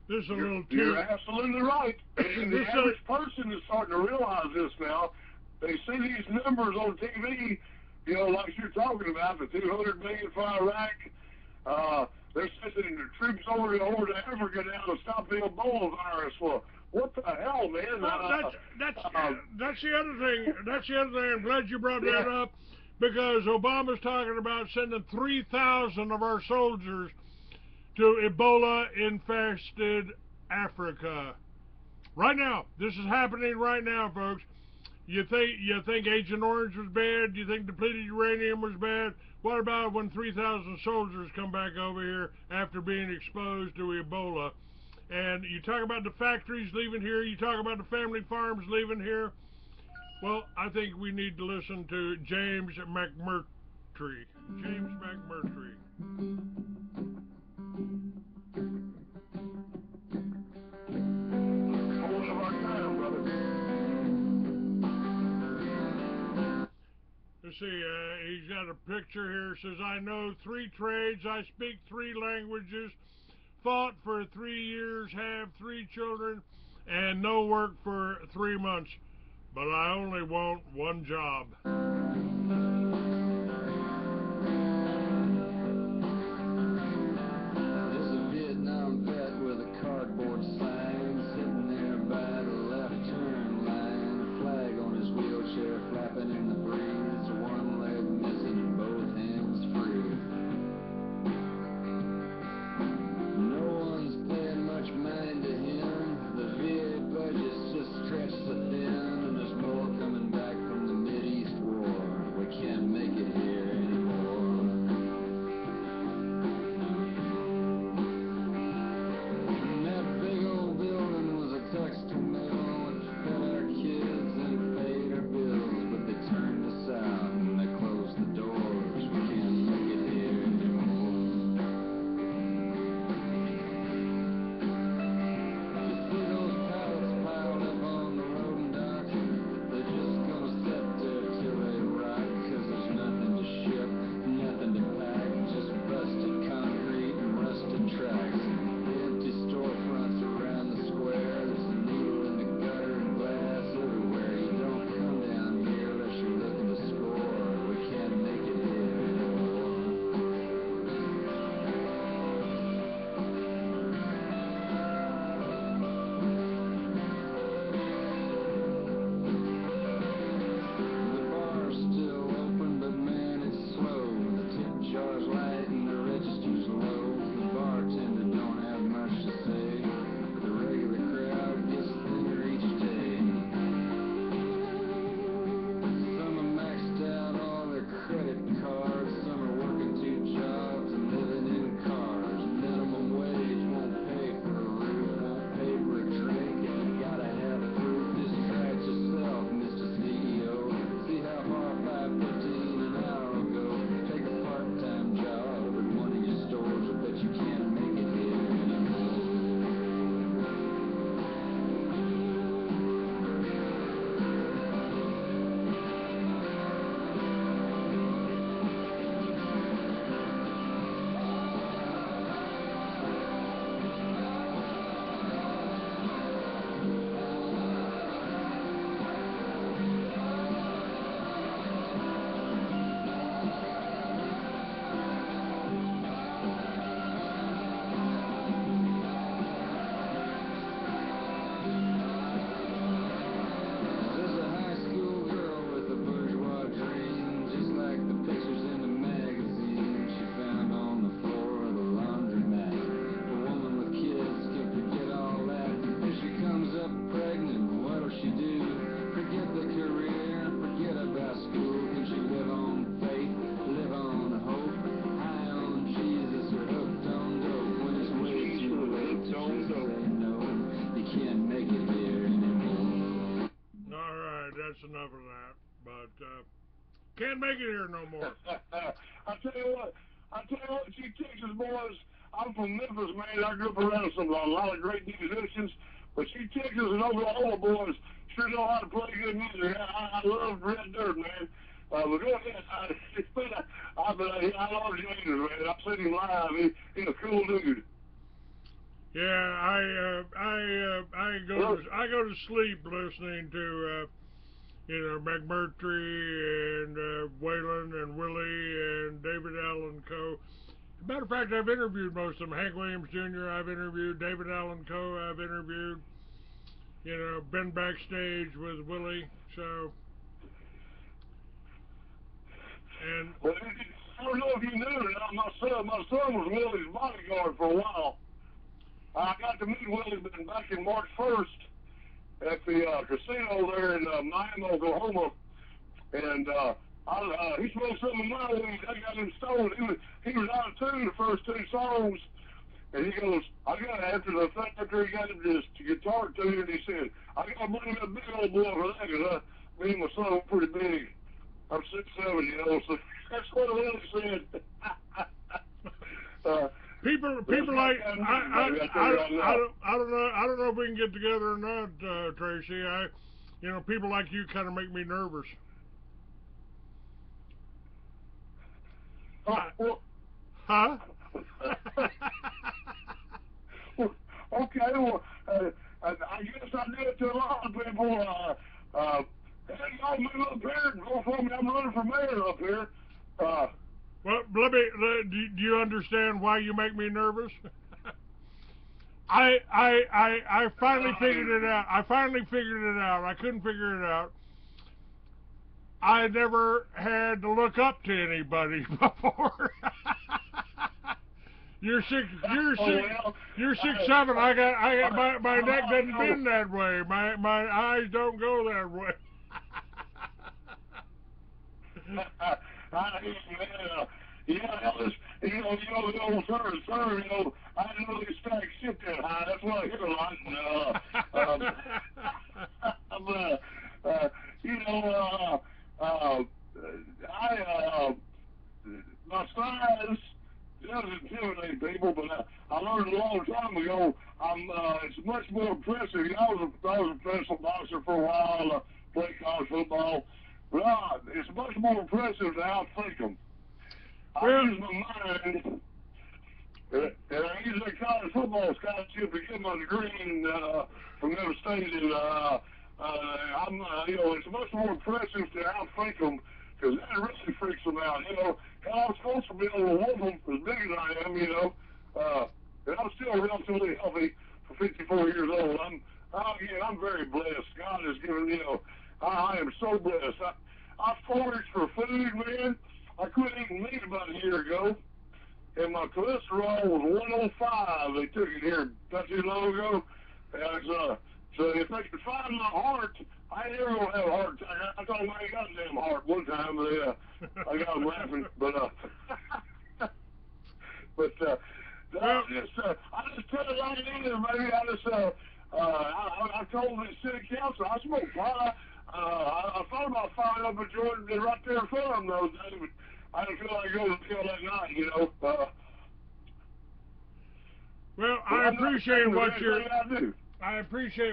this is a little too...
You're absolutely right. And the average person is starting to realize this now. They see these numbers on TV, like you're talking about, the $200 billion for Iraq. They're sending the troops over to Africa now to stop the Ebola virus. Well, what the hell, man?
Well, that's the other thing. That's the other thing. I'm glad you brought that up, because Obama's talking about sending 3,000 of our soldiers to Ebola-infested Africa. Right now. This is happening right now, folks. You think Agent Orange was bad? You think depleted uranium was bad? What about when 3,000 soldiers come back over here after being exposed to Ebola? And you talk about the factories leaving here. You talk about the family farms leaving here. Well, I think we need to listen to James McMurtry. James McMurtry. Let's see, he's got a picture here. It says, I know 3 trades, I speak 3 languages, fought for 3 years, have 3 children, and no work for 3 months. But I only want 1 job.
There's a Vietnam vet with a cardboard sign, sitting there by the left turn line, a flag on his wheelchair flapping in the breeze. One leg missing and both hands free. No one's paying much mind to him. The VA budget's just stretched so thin, and there's more coming back from the Mideast war.
that's enough of that. But can't make it here no more.
I tell you what, you Texas boys, I'm from Memphis, man. I grew up around a lot of great musicians, but you Texas and Oklahoma boys sure know how to play good music. I love Red Dirt, man. But go ahead. I love James, man. I've seen him live. He's a cool dude.
Yeah, I go to sleep listening to McMurtry and Waylon and Willie and David Allen Coe. As a matter of fact, I've interviewed most of them. Hank Williams Jr. I've interviewed. David Allen Coe I've interviewed. Been backstage with Willie. So, and
well, I don't know if you knew. My son was Willie's bodyguard for a while. I got to meet Willie back in March 1st at the casino there in Miami, Oklahoma, and he smoked some of my weed. I got him stoned. He was out of tune the first two songs, and he goes, after he got him this guitar tuned, he said, I got to bring that big old boy for that, because me and my son were pretty big. I'm 6'7", so that's what Willie said.
People like I don't know if we can get together or not, Tracy. People like you kind of make me nervous. Huh?
Okay, well, I guess I did it to a lot of people. Hey, y'all move up here and go for me. I'm running for mayor up here.
Well, do you understand why you make me nervous? I finally figured it out. I couldn't figure it out. I never had to look up to anybody before. You're 6'7". I got my neck doesn't bend that way. My eyes don't go that way.
Yeah, Ellis, the old sir, I didn't know they stack shit that high. That's why I hear a lot. My size doesn't intimidate people, but I learned a long time ago. It's much more impressive. I was a professional boxer for a while. Played college football. But it's much more impressive to outthink them. I use my mind, and I use that college football scholarship to get my degree from Middle State, and it's much more impressive to outthink them, because that really freaks them out. I'm supposed to be able to whoop them as big as I am, and I'm still relatively healthy for 54 years old. I'm very blessed. God has given, I am so blessed. I foraged for food, man. I quit eating meat about a year ago, and my cholesterol was 105. They took it here not too long ago. So if they could find my heart, I ain't never gonna have a heart attack. I told them I ain't got a damn heart one time, but I got them laughing. But I just tell it like it is, baby. I told the city council I smoke pot. I thought about firing up a joint right there in front of them those days, but I didn't feel like going until that night,
Well, I appreciate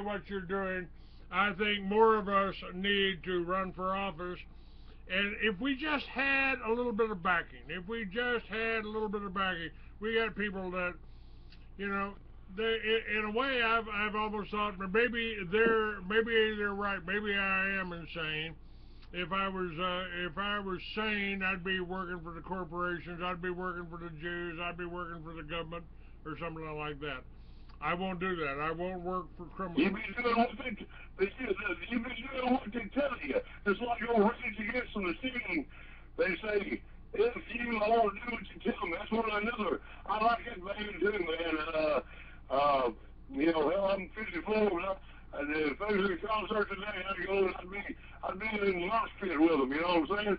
what you're doing. I think more of us need to run for office, and if we just had a little bit of backing, we got people that, in a way, I've almost thought maybe they're right. Maybe I am insane. If I was sane, I'd be working for the corporations. I'd be working for the Jews. I'd be working for the government or something like that. I won't do that. I won't work for criminals.
You be doing what they tell you. It's like your Rage Against the Machine. They say, if you all do what you tell them, that's what I know. I like it, baby, too, man. I'm 54, and if they was in concert today, I'd go and I'd be in the mosh pit with them, you know what I'm saying?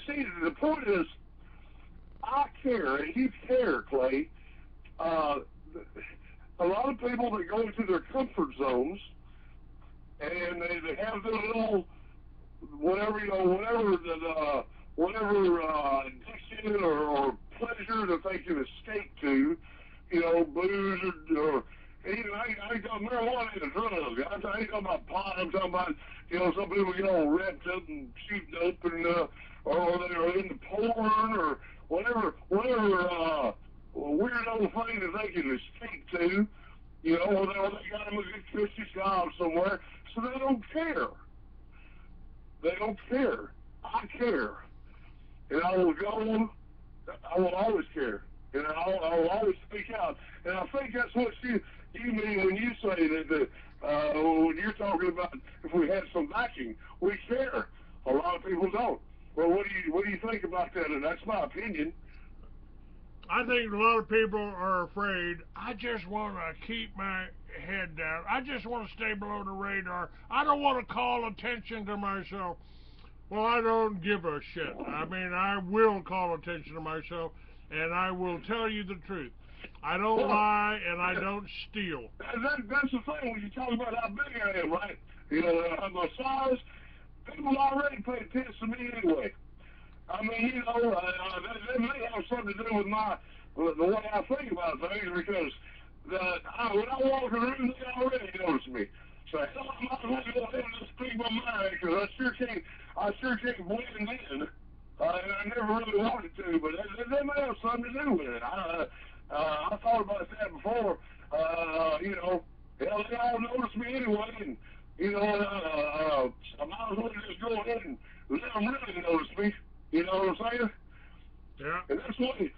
See, the point is, I care, and you care, Clay. a lot of people that go into their comfort zones and they have their little whatever addiction or pleasure that they can escape to, booze or even I ain't talking marijuana ain't a drug. I ain't talking about pot. I'm talking about some people get all wrapped up and shoot dope and or they're into porn or whatever weirdo thing that they can escape to. Or they got them a good cushy job somewhere, so they don't care. They don't care. I care. And I will go, I will always care. And I will always speak out. And I think that's what you mean when you say that when you're talking about if we had some backing, we care. A lot of people don't. Well, what do you think about that? And that's my opinion.
I think a lot of people are afraid. I just want to keep my head down. I just want to stay below the radar. I don't want to call attention to myself. Well, I don't give a shit. I mean, I will call attention to myself, and I will tell you the truth. I don't lie, and I don't steal.
That's the thing when you talk about how big I am, right? My size, people already pay attention to me anyway. I mean, that may have something to do with the way I think about things because when I walk in the room, they already notice me. So hell, I might as well go ahead and just speak my mind because I sure can't blend in. And I never really wanted to, but that may have something to do with it. I thought about that before. Hell, they all notice me anyway, and I might as well just go ahead and let them really notice me. You know what I'm saying?
Yeah.
And that's really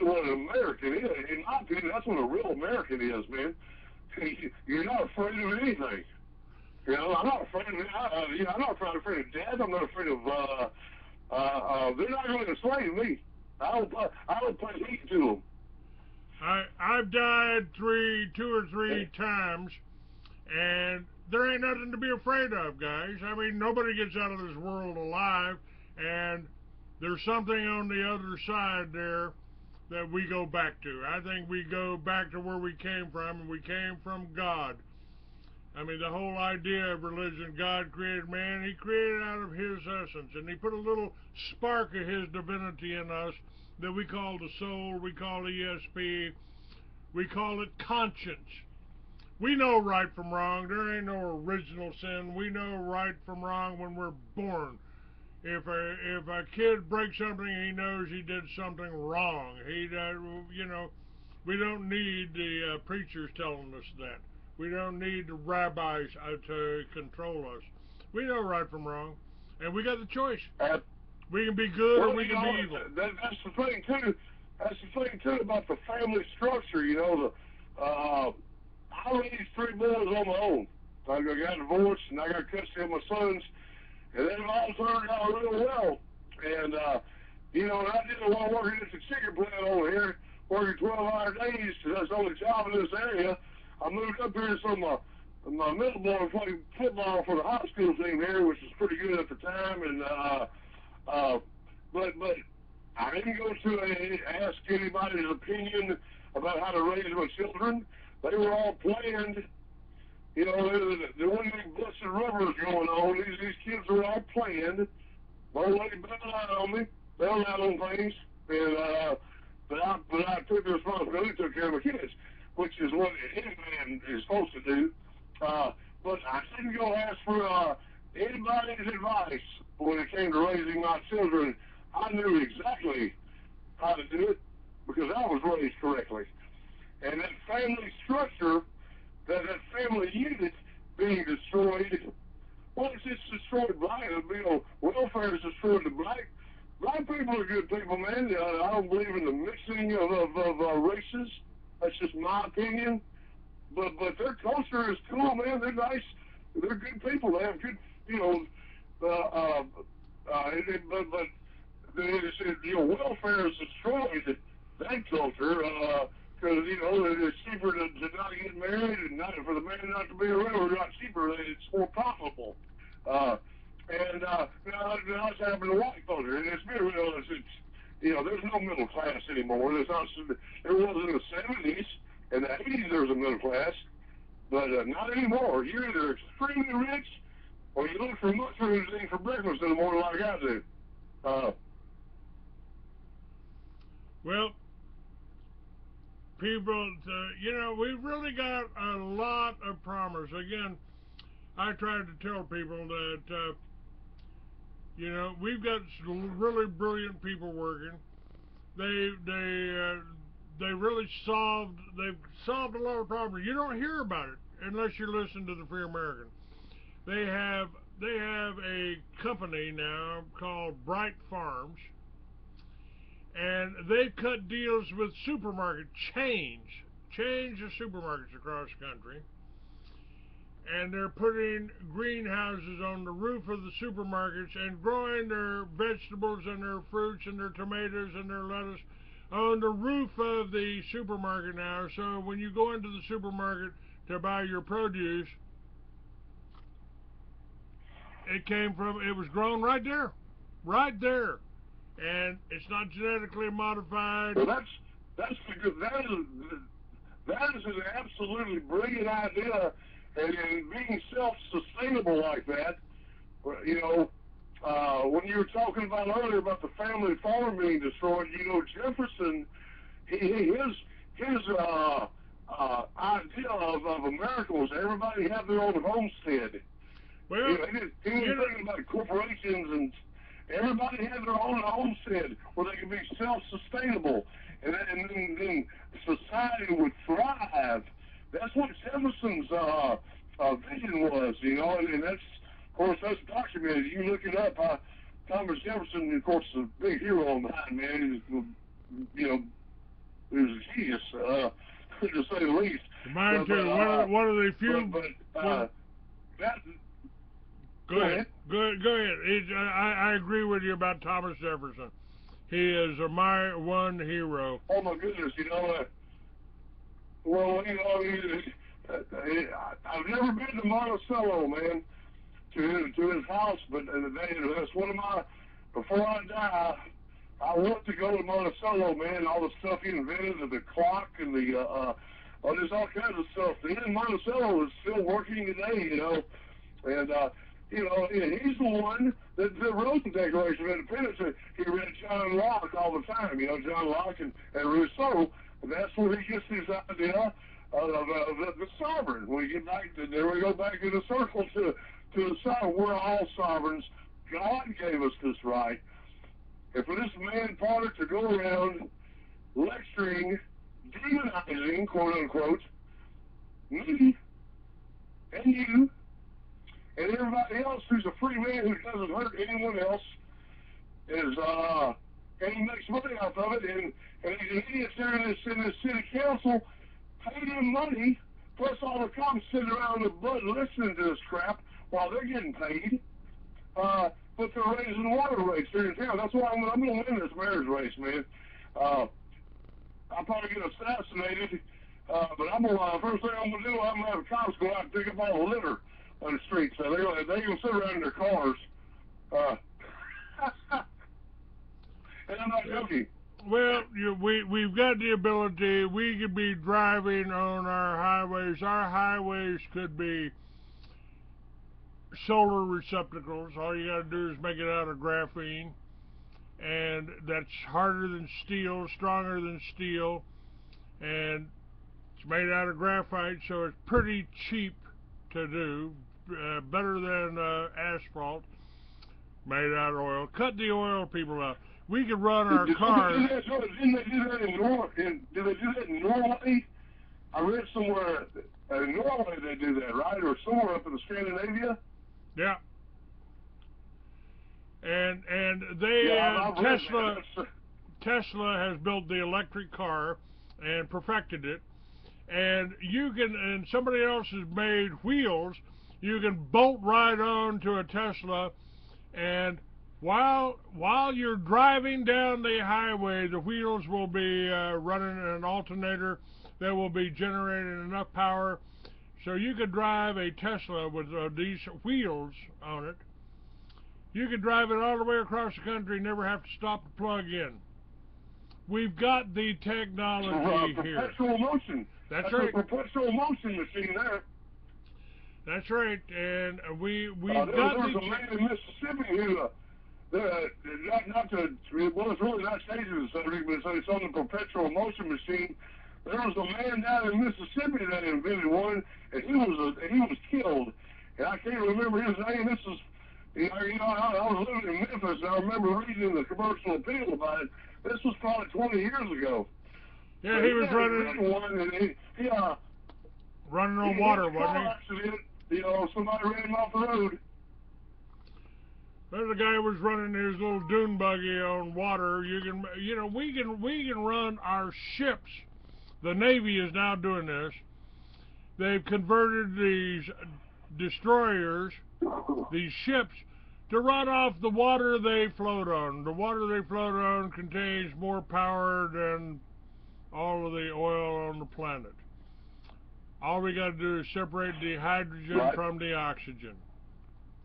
what an American is. In my opinion, that's what a real American is, man. You're not afraid of anything. I'm not afraid of I'm not afraid of death. I'm not afraid of they're not going to enslave me. I don't pay heed to them.
I've died two or three times, and there ain't nothing to be afraid of, guys. I mean, nobody gets out of this world alive, and there's something on the other side there that we go back to. I think we go back to where we came from, and we came from God. I mean, the whole idea of religion, God created man, he created out of his essence, and he put a little spark of his divinity in us that we call the soul, we call ESP, we call it conscience. We know right from wrong. There ain't no original sin. We know right from wrong when we're born. If a kid breaks something, he knows he did something wrong. We don't need the preachers telling us that. We don't need the rabbis to control us. We know right from wrong, and we got the choice. We can be good or we can be evil.
That's the thing too. That's the thing too about the family structure. I raised 3 boys on my own. I got divorced and I got custody of my sons. And then it all turned out real well. And, I did a lot of working at the chicken plant over here, working 12-hour days, because that's the only job in this area. I moved up here so my middle boy played football for the high school team here, which was pretty good at the time. And, but I didn't go to ask anybody's opinion about how to raise my children. They were all planned. There wasn't any busted rubbers going on. These kids were all planned. My old lady bailed out on me, bailed out on things, and but I took the responsibility, took care of my kids, which is what any man is supposed to do. But I didn't go ask for anybody's advice when it came to raising my children. I knew exactly how to do it because I was raised correctly. And that family structure, that family unit being destroyed, well, it's just destroyed black. Welfare has destroyed the black. Black people are good people, man. I don't believe in the mixing of races. That's just my opinion. But their culture is cool, man. They're nice. They're good people. They have good, welfare has destroyed that culture. Because, it's cheaper to not get married and not for the man not to be around. It's not cheaper. It's more profitable. Now it's happened to white culture. And it's been real. There's no middle class anymore. There was in the 70s. In the 80s, there was a middle class, but not anymore. You're either extremely rich, or you look for mushrooms to eat for breakfast in the morning like I do.
Well, people, you know, we've really got a lot of promise. Again, I tried to tell people that, you know, we've got some really brilliant people working. They really they've solved a lot of problems. You don't hear about it unless you listen to the Free American. They have a company now called Bright Farms, and they've cut deals with supermarket chains of supermarkets across the country, and they're putting greenhouses on the roof of the supermarkets and growing their vegetables and their fruits and their tomatoes and their lettuce on the roof of the supermarket now. So when you go into the supermarket to buy your produce, it was grown right there, and it's not genetically modified.
Well, that's because that is an absolutely brilliant idea, and being self-sustainable like that, you know. When you were talking about earlier about the family farm being destroyed, you know, Jefferson, his idea of America was everybody have their own homestead.
Well,
you know, he was thinking about corporations, and everybody had their own homestead where they could be self-sustainable, and then society would thrive. That's what Jefferson's vision was, you know, and that's, of course, that's documented. You look it up. Thomas Jefferson, of course, is a big hero of mine, man. He was a genius, to say the least.
Mine too. One of the few. Go ahead. I agree with you about Thomas Jefferson. He is my one hero.
Oh my goodness, you know. Well, you know, I've never been to Monticello, man, to his house, but that's one of my. Before I die, I want to go to Monticello, man. All the stuff he invented, the clock and there's all kinds of stuff. And Monticello is still working today, you know, and. You know, he's the one that wrote the Declaration of Independence. He read John Locke all the time, you know, John Locke and Rousseau. And that's where he gets his idea of the sovereign. When we get back there we go back in the circle to the sovereign. We're all sovereigns. God gave us this right. And for this man Potter to go around lecturing, demonizing, quote unquote, me and you, and everybody else who's a free man who doesn't hurt anyone else is, and he makes money off of it, and he's an idiot there in this city council, paid him money, plus all the cops sitting around the bud listening to this crap while they're getting paid, but they're raising water rates here in town. That's why I'm going to win this mayor's race, man. I'll probably get assassinated, but first thing I'm going to do, I'm going to have cops go out and pick up all the litter on the street, so they can sit around in their cars. And I'm not joking.
Well, we've got the ability. We could be driving on our highways. Our highways could be solar receptacles. All you got to do is make it out of graphene, and that's harder than steel, stronger than steel, and it's made out of graphite, so it's pretty cheap to do. Better than asphalt, made out of oil. Cut the oil people out. We could run our cars.
Didn't they do that in Norway? I read somewhere in Norway they do that, right? Or somewhere up in Scandinavia?
Yeah. And Tesla has built the electric car and perfected it. And and somebody else has made wheels. You can bolt right on to a Tesla, and while you're driving down the highway, the wheels will be running an alternator that will be generating enough power so you could drive a Tesla with these wheels on it. You could drive it all the way across the country, never have to stop to plug in. We've got the technology here.
Perpetual motion.
That's right.
a perpetual motion machine there.
That's right. And we've
there
got
was a man in Mississippi who, not to, well, it's really not changing the subject, but it's on the perpetual motion machine. There was a man down in Mississippi that invented one, and he was killed. And I can't remember his name. This is, I was living in Memphis, and I remember reading the commercial appeal about it. This was probably 20 years ago.
Yeah,
but
he was running
one, and
running on water, wasn't he?
Accident, somebody ran him off the road.
There's a guy who was running his little dune buggy on water. We can run our ships. The Navy is now doing this. They've converted these destroyers, these ships, to run off the water they float on. The water they float on contains more power than all of the oil on the planet. All we got to do is separate the hydrogen from the oxygen.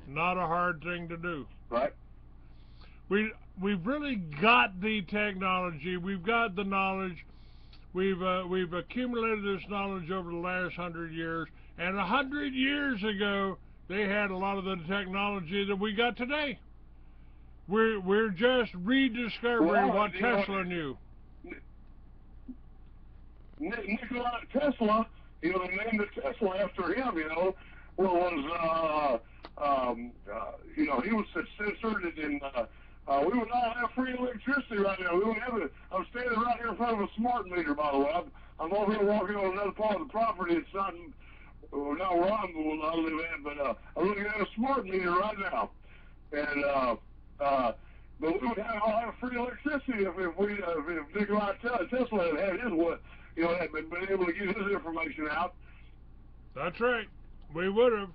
Not a hard thing to do.
Right.
We've really got the technology. We've got the knowledge. We've accumulated this knowledge over the last 100 years. And 100 years ago, they had a lot of the technology that we got today. We're just rediscovering what Tesla knew.
Nikola Tesla, they named it Tesla after him, he was censored and we would not have free electricity right now. We would have it. I'm standing right here in front of a smart meter, by the way. I'm over here walking on another part of the property. It's not where I live at, but I'm looking at a smart meter right now. And but we would have free electricity if Nikola Tesla had his had been able to get his information out.
That's right. We would have.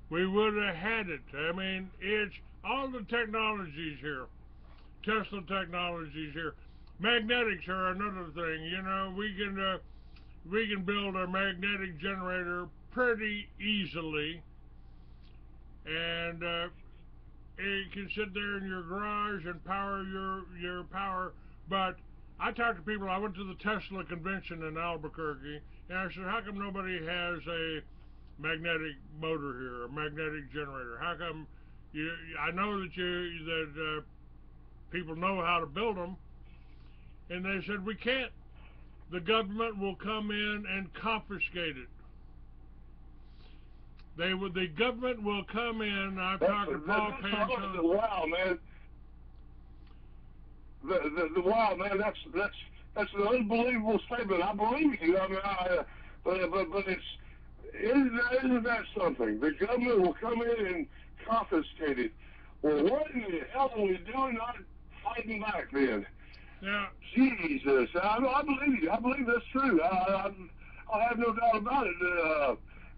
We would have had it. I mean, it's all the technologies here. Tesla technologies here. Magnetics are another thing. We can build a magnetic generator pretty easily, and it can sit there in your garage and power your power. But I talked to people. I went to the Tesla convention in Albuquerque, and I said, "How come nobody has a magnetic motor here, a magnetic generator? How come I know that people know how to build them." And they said, "We can't. The government will come in and confiscate it. The government will come in." I've talked to Paul Pantone.
Wow, man. Wow, man. That's an unbelievable statement. I believe you. I mean, but isn't that something? The government will come in and confiscate it. Well, what in the hell are we doing not fighting back then?
Yeah.
Jesus, I believe you. I believe that's true. I have no doubt about it.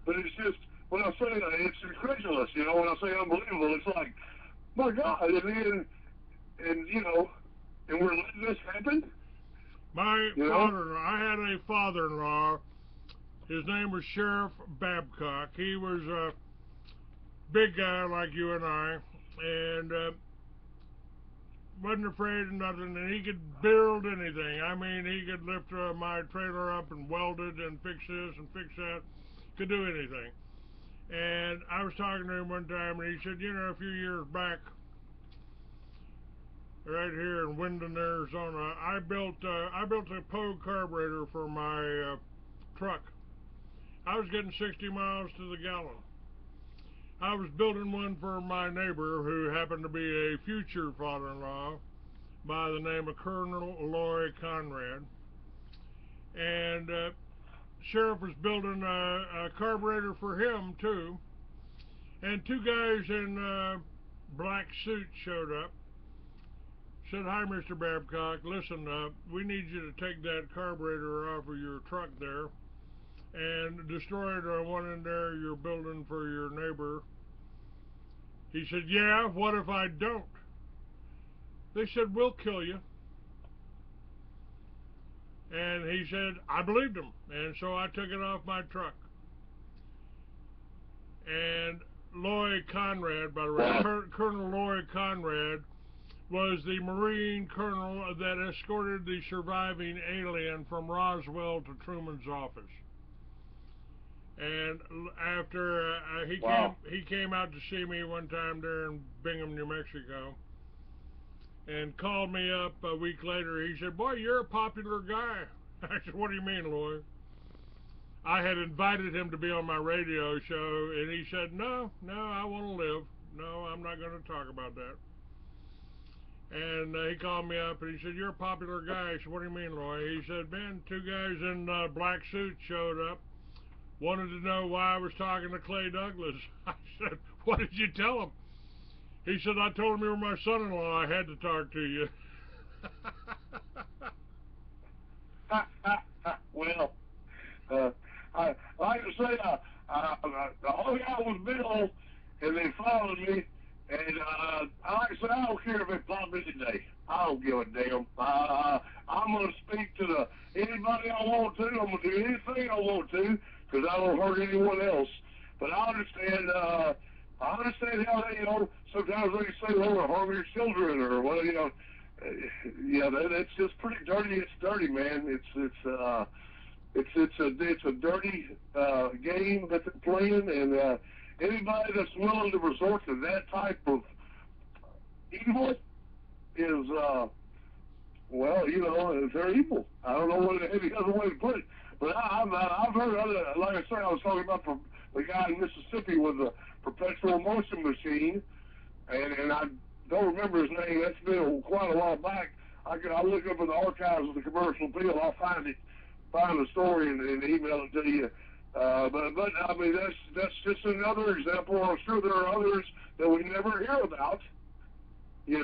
But it's just, when I say it's incredulous, when I say unbelievable, it's like, my God, and we're letting this happen?
I had a father-in-law. His name was Sheriff Babcock. He was a big guy like you and I, and wasn't afraid of nothing, and he could build anything. I mean, he could lift my trailer up and weld it and fix this and fix that. Could do anything. And I was talking to him one time, and he said, a few years back, right here in Wyndon, Arizona, I built a Pogue carburetor for my truck. I was getting 60 miles to the gallon. I was building one for my neighbor, who happened to be a future father-in-law by the name of Colonel Loy Conrad. And Sheriff was building a carburetor for him, too. And two guys in black suits showed up. Said, "Hi, Mr. Babcock. Listen, we need you to take that carburetor off of your truck there and destroy the one in there you're building for your neighbor." He said, "Yeah, what if I don't?" They said, "We'll kill you." And he said, I believed him, and so I took it off my truck. And Loy Conrad, by the way, Colonel Loy Conrad was the Marine colonel that escorted the surviving alien from Roswell to Truman's office. And after he came out to see me one time there in Bingham, New Mexico, and called me up a week later. He said, "Boy, you're a popular guy." I said, "What do you mean, Lloyd?" I had invited him to be on my radio show, and he said, No, I want to live. No, I'm not going to talk about that." And he called me up, and he said, "You're a popular guy." I said, "What do you mean, Lloyd?" He said, "Man, two guys in black suits showed up, wanted to know why I was talking to Clay Douglas." I said, "What did you tell him?" He said, "I told him you were my son-in-law. I had to talk to you."
Well, I like to say, the whole guy was Bill, and they followed me. And I like to say, I don't care if it pop me today. I don't give a damn. I'm going to speak to anybody I want to. I'm going to do anything I want to because I don't hurt anyone else. But I understand how they, sometimes they say, "Oh, harm your children," or well, yeah, that's just pretty dirty. It's dirty, man. It's a dirty game that they're playing, and anybody that's willing to resort to that type of evil is, they're evil. I don't know any other way to put it. But I've heard other, like I say, I was talking about the guy in Mississippi with the perpetual motion machine, and I don't remember his name. That's been quite a while back. I'll look up in the archives of the Commercial Appeal. I'll find the story and email it to you. But I mean, that's just another example. I'm sure there are others that we never hear about, and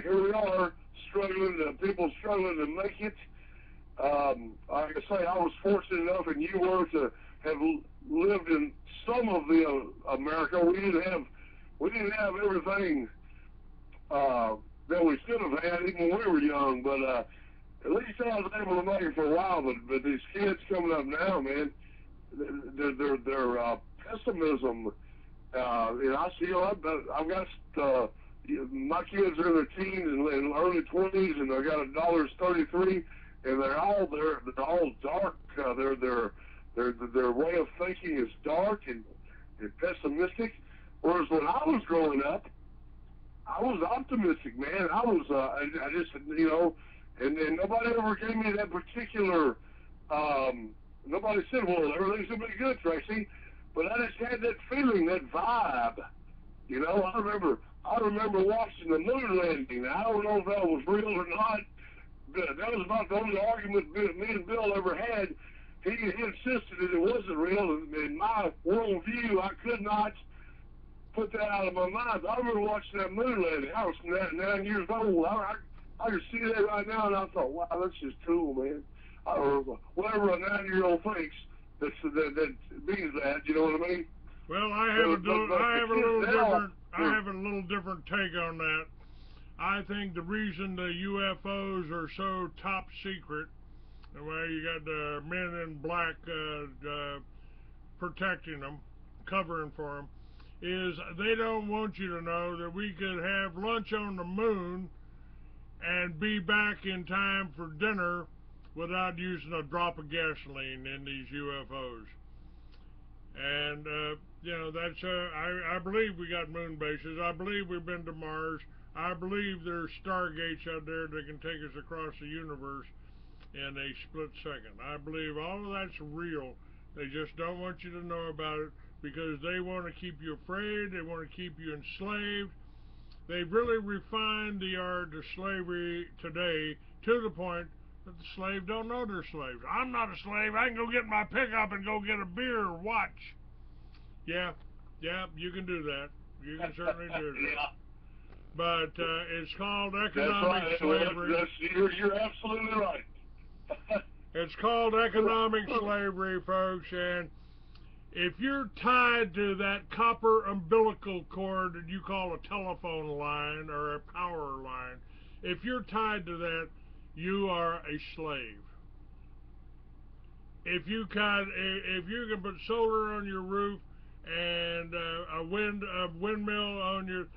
here we are people struggling to make it. Like I say, I was fortunate enough, and you were, to have lived in some of the America. We didn't have everything that we should have had even when we were young, but at least I was able to make it for a while. But these kids coming up now, man, their pessimism. I see. I've got my kids are in their teens and early 20s, and I got a daughter's 33, and they're all dark. Their way of thinking is dark and pessimistic. Whereas when I was growing up, I was optimistic, man. I just, and nobody ever gave me that particular, nobody said, "Well, everything's going to be good, Tracy." But I just had that feeling, that vibe. I remember watching the moon landing. I don't know if that was real or not. But that was about the only argument me and Bill ever had. He insisted that it wasn't real. In my worldview, I could not put that out of my mind. I remember watching that moon landing. I was 9 years old. I could see that right now, and I thought, wow, that's just cool, man. Or whatever a 9-year-old thinks that means that. You know what I mean?
Well, I have a little different take on that. I think the reason the UFOs are so top secret, and where you got the men in black protecting them, covering for them, is they don't want you to know that we could have lunch on the moon and be back in time for dinner without using a drop of gasoline in these UFOs. And, that's, I believe we got moon bases. I believe we've been to Mars. I believe there's stargates out there that can take us across the universe in a split second. I believe all of that's real. They just don't want you to know about it because they want to keep you afraid. They want to keep you enslaved. They've really refined the art of slavery today to the point that the slaves don't know they're slaves. I'm not a slave. I can go get my pickup and go get a beer or watch. Yeah, you can do that. You can certainly do that.
Yeah.
But it's called economic slavery.
You're absolutely right.
It's called economic slavery, folks, and if you're tied to that copper umbilical cord that you call a telephone line or a power line, if you're tied to that, you are a slave. If you can put solar on your roof and a windmill on your,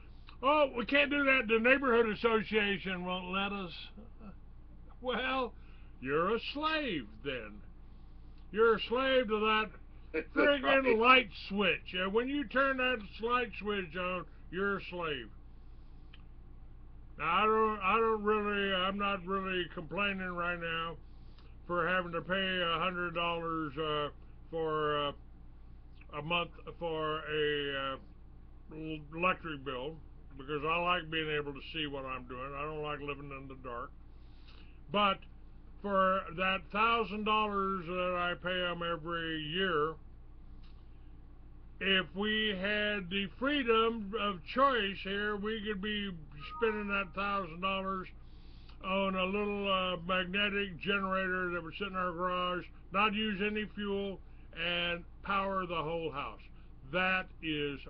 Oh, we can't do that. The neighborhood association won't let us. Well, you're a slave then. You're a slave to that friggin' light switch. And when you turn that light switch on, you're a slave. Now, I'm not really complaining right now for having to pay $100 for a month for a electric bill, because I like being able to see what I'm doing. I don't like living in the dark. But for that $1,000 that I pay them every year, if we had the freedom of choice here, we could be spending that $1,000 on a little magnetic generator that would sit in our garage, not use any fuel, and power the whole house. That is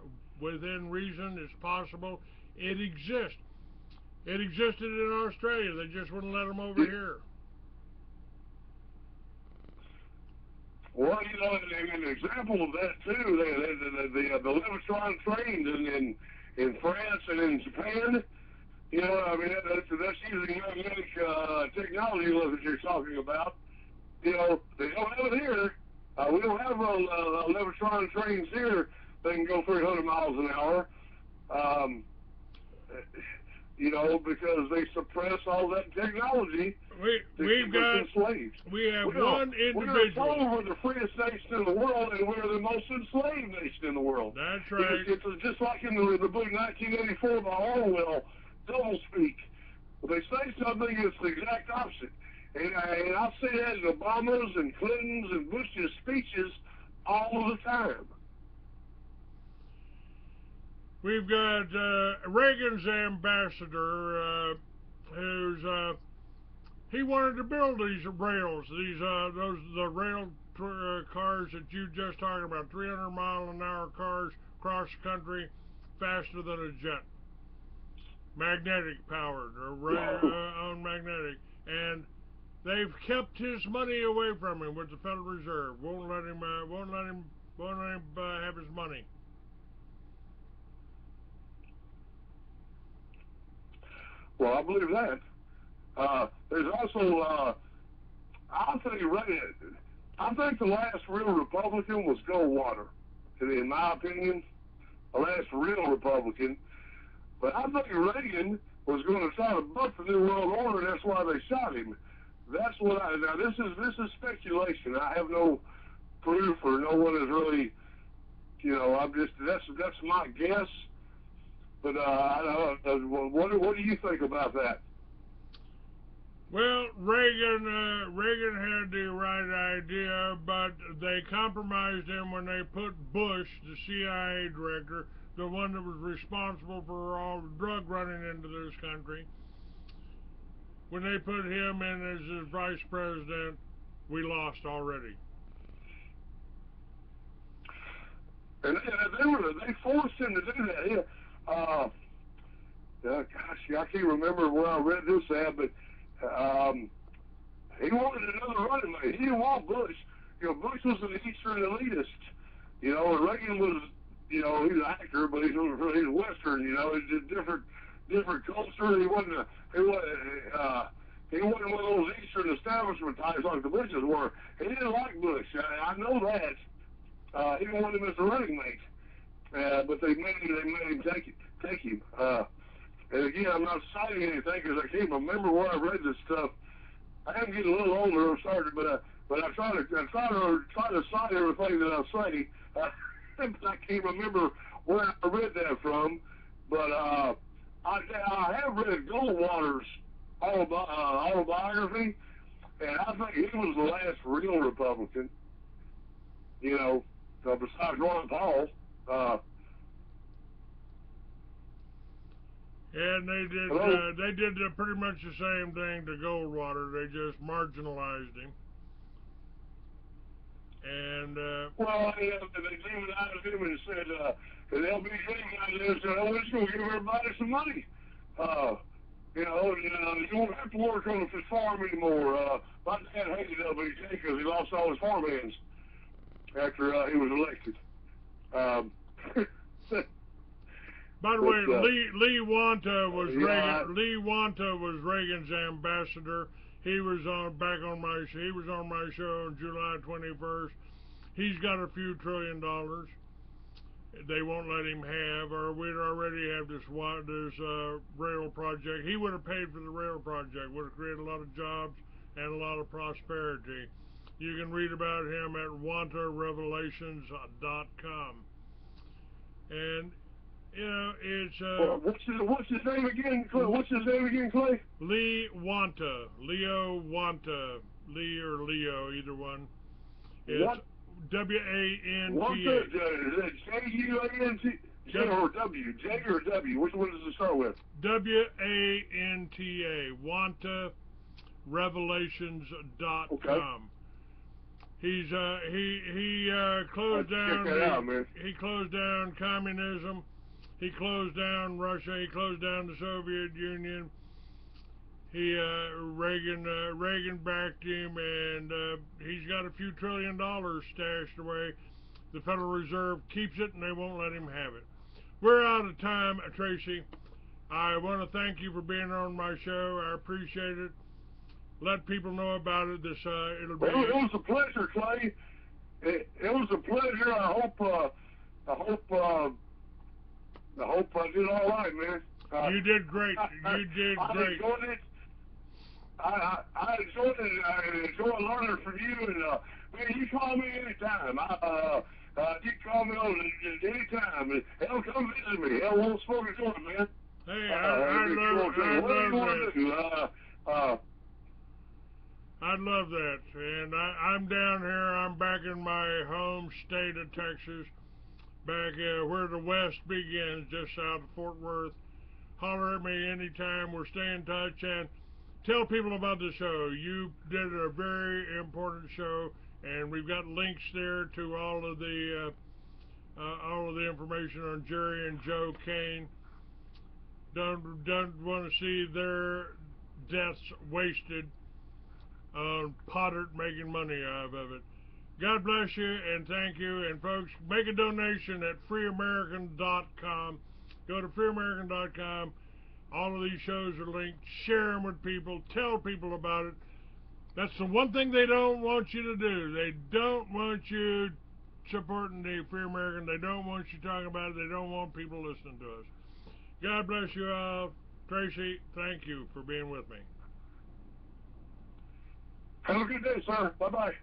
within reason. It's possible. It exists. It existed in Australia. They just wouldn't let them over here.
Well, you know, an example of that too, the Levitron trains in France and in Japan. You know, I mean, that's using magnetic technology that you're talking about. You know, they don't have it here. We don't have Levitron trains here that can go 300 miles an hour. You know, because they suppress all that technology.
We have one individual.
We're the freest nation in the world, and we're the most enslaved nation in the world.
That's right.
It's just like in the book 1984 by Orwell, doublespeak. When they say something, it's the exact opposite. And I see that in Obama's and Clinton's and Bush's speeches all the time.
We've got Reagan's ambassador, who's he wanted to build these rails, the rail cars that you just talked about, 300-mile-an-hour cars across the country, faster than a jet, magnetic powered or on magnetic, and they've kept his money away from him with the Federal Reserve. Won't let him have his money.
Well, I believe that. There's also, I think the last real Republican was Goldwater, in my opinion, the last real Republican. But I think Reagan was going to try to buck the New World Order, and that's why they shot him. That's what now this is speculation. I have no proof, or no one is really, you know, that's my guess. But what do you think about that?
Well, Reagan had the right idea, but they compromised him when they put Bush, the CIA director, the one that was responsible for all the drug running into this country. When they put him in as his vice president, we lost already.
And they forced him to do that. Gosh, I can't remember where I read this at, but he wanted another running mate. He didn't want Bush. You know, Bush was an Eastern elitist. You know, and Reagan was, you know, he's an actor, but he's Western. You know, he's a different culture. He wasn't one of those Eastern establishment types like the Bushes were. He didn't like Bush. I know that. He wanted him as a running mate. But they made him take him. And again, I'm not citing anything because I can't remember where I read this stuff. I am getting a little older, I'm sorry, but I try to cite everything that I say. But I can't remember where I read that from. But I have read Goldwater's autobiography, and I think he was the last real Republican. You know, besides Ron Paul.
And they did pretty much the same thing to Goldwater. They just marginalized him. And
well, they demonized him and said, and LBJ got there and said, oh, we're just going to give everybody some money. You know, and you won't have to work on his farm anymore. My dad hated LBJ because he lost all his farmhands after he was elected.
By the way,
But,
Lee Wanta was
yeah,
Lee Wanta was Reagan's ambassador. He was he was on my show on July 21st. He's got a few $1 trillion. They won't let him have, or we'd already have this rail project. He would have paid for the rail project. Would have created a lot of jobs and a lot of prosperity. You can read about him at wantarevelations.com. And you know, it's
what's his name again, Clay? What's his name again, Clay?
Lee Wanta, Leo Wanta, Lee or Leo, either one. It's W-A-N-T-A.
Wanta, J-U-A-N-T, J or W? J or W? Which one does it start with?
W-A-N-T-A, wantarevelations.com.
Okay.
He's he closed down he closed down communism. He closed down Russia. He closed down the Soviet Union. Reagan backed him, and he's got a few $1 trillion stashed away. The Federal Reserve keeps it, and they won't let him have it. We're out of time, Tracy. I want to thank you for being on my show. I appreciate it. Let people know about it. It'll be.
It was a pleasure, Clay. It was a pleasure. I hope I did all right, man.
You did great. You did great.
I enjoyed it. I enjoyed it. I enjoyed learning from you. And man, you call me anytime. You call me on anytime. Hell, come visit me. Hell, won't smoke a joint, man.
Hey, I love that. I'd love that. And I'm down here. I'm back in my home state of Texas, back where the West begins, just south of Fort Worth. Holler at me anytime. We'll stay in touch and tell people about the show. You did a very important show, and we've got links there to all of the information on Jerry and Joe Kane. Don't want to see their deaths wasted on Potter making money out of it. God bless you and thank you. And folks, make a donation at freeamerican.com. Go to freeamerican.com. All of these shows are linked. Share them with people. Tell people about it. That's the one thing they don't want you to do. They don't want you supporting the Free American. They don't want you talking about it. They don't want people listening to us. God bless you all. Tracy, thank you for being with me.
Have a good day, sir. Bye-bye.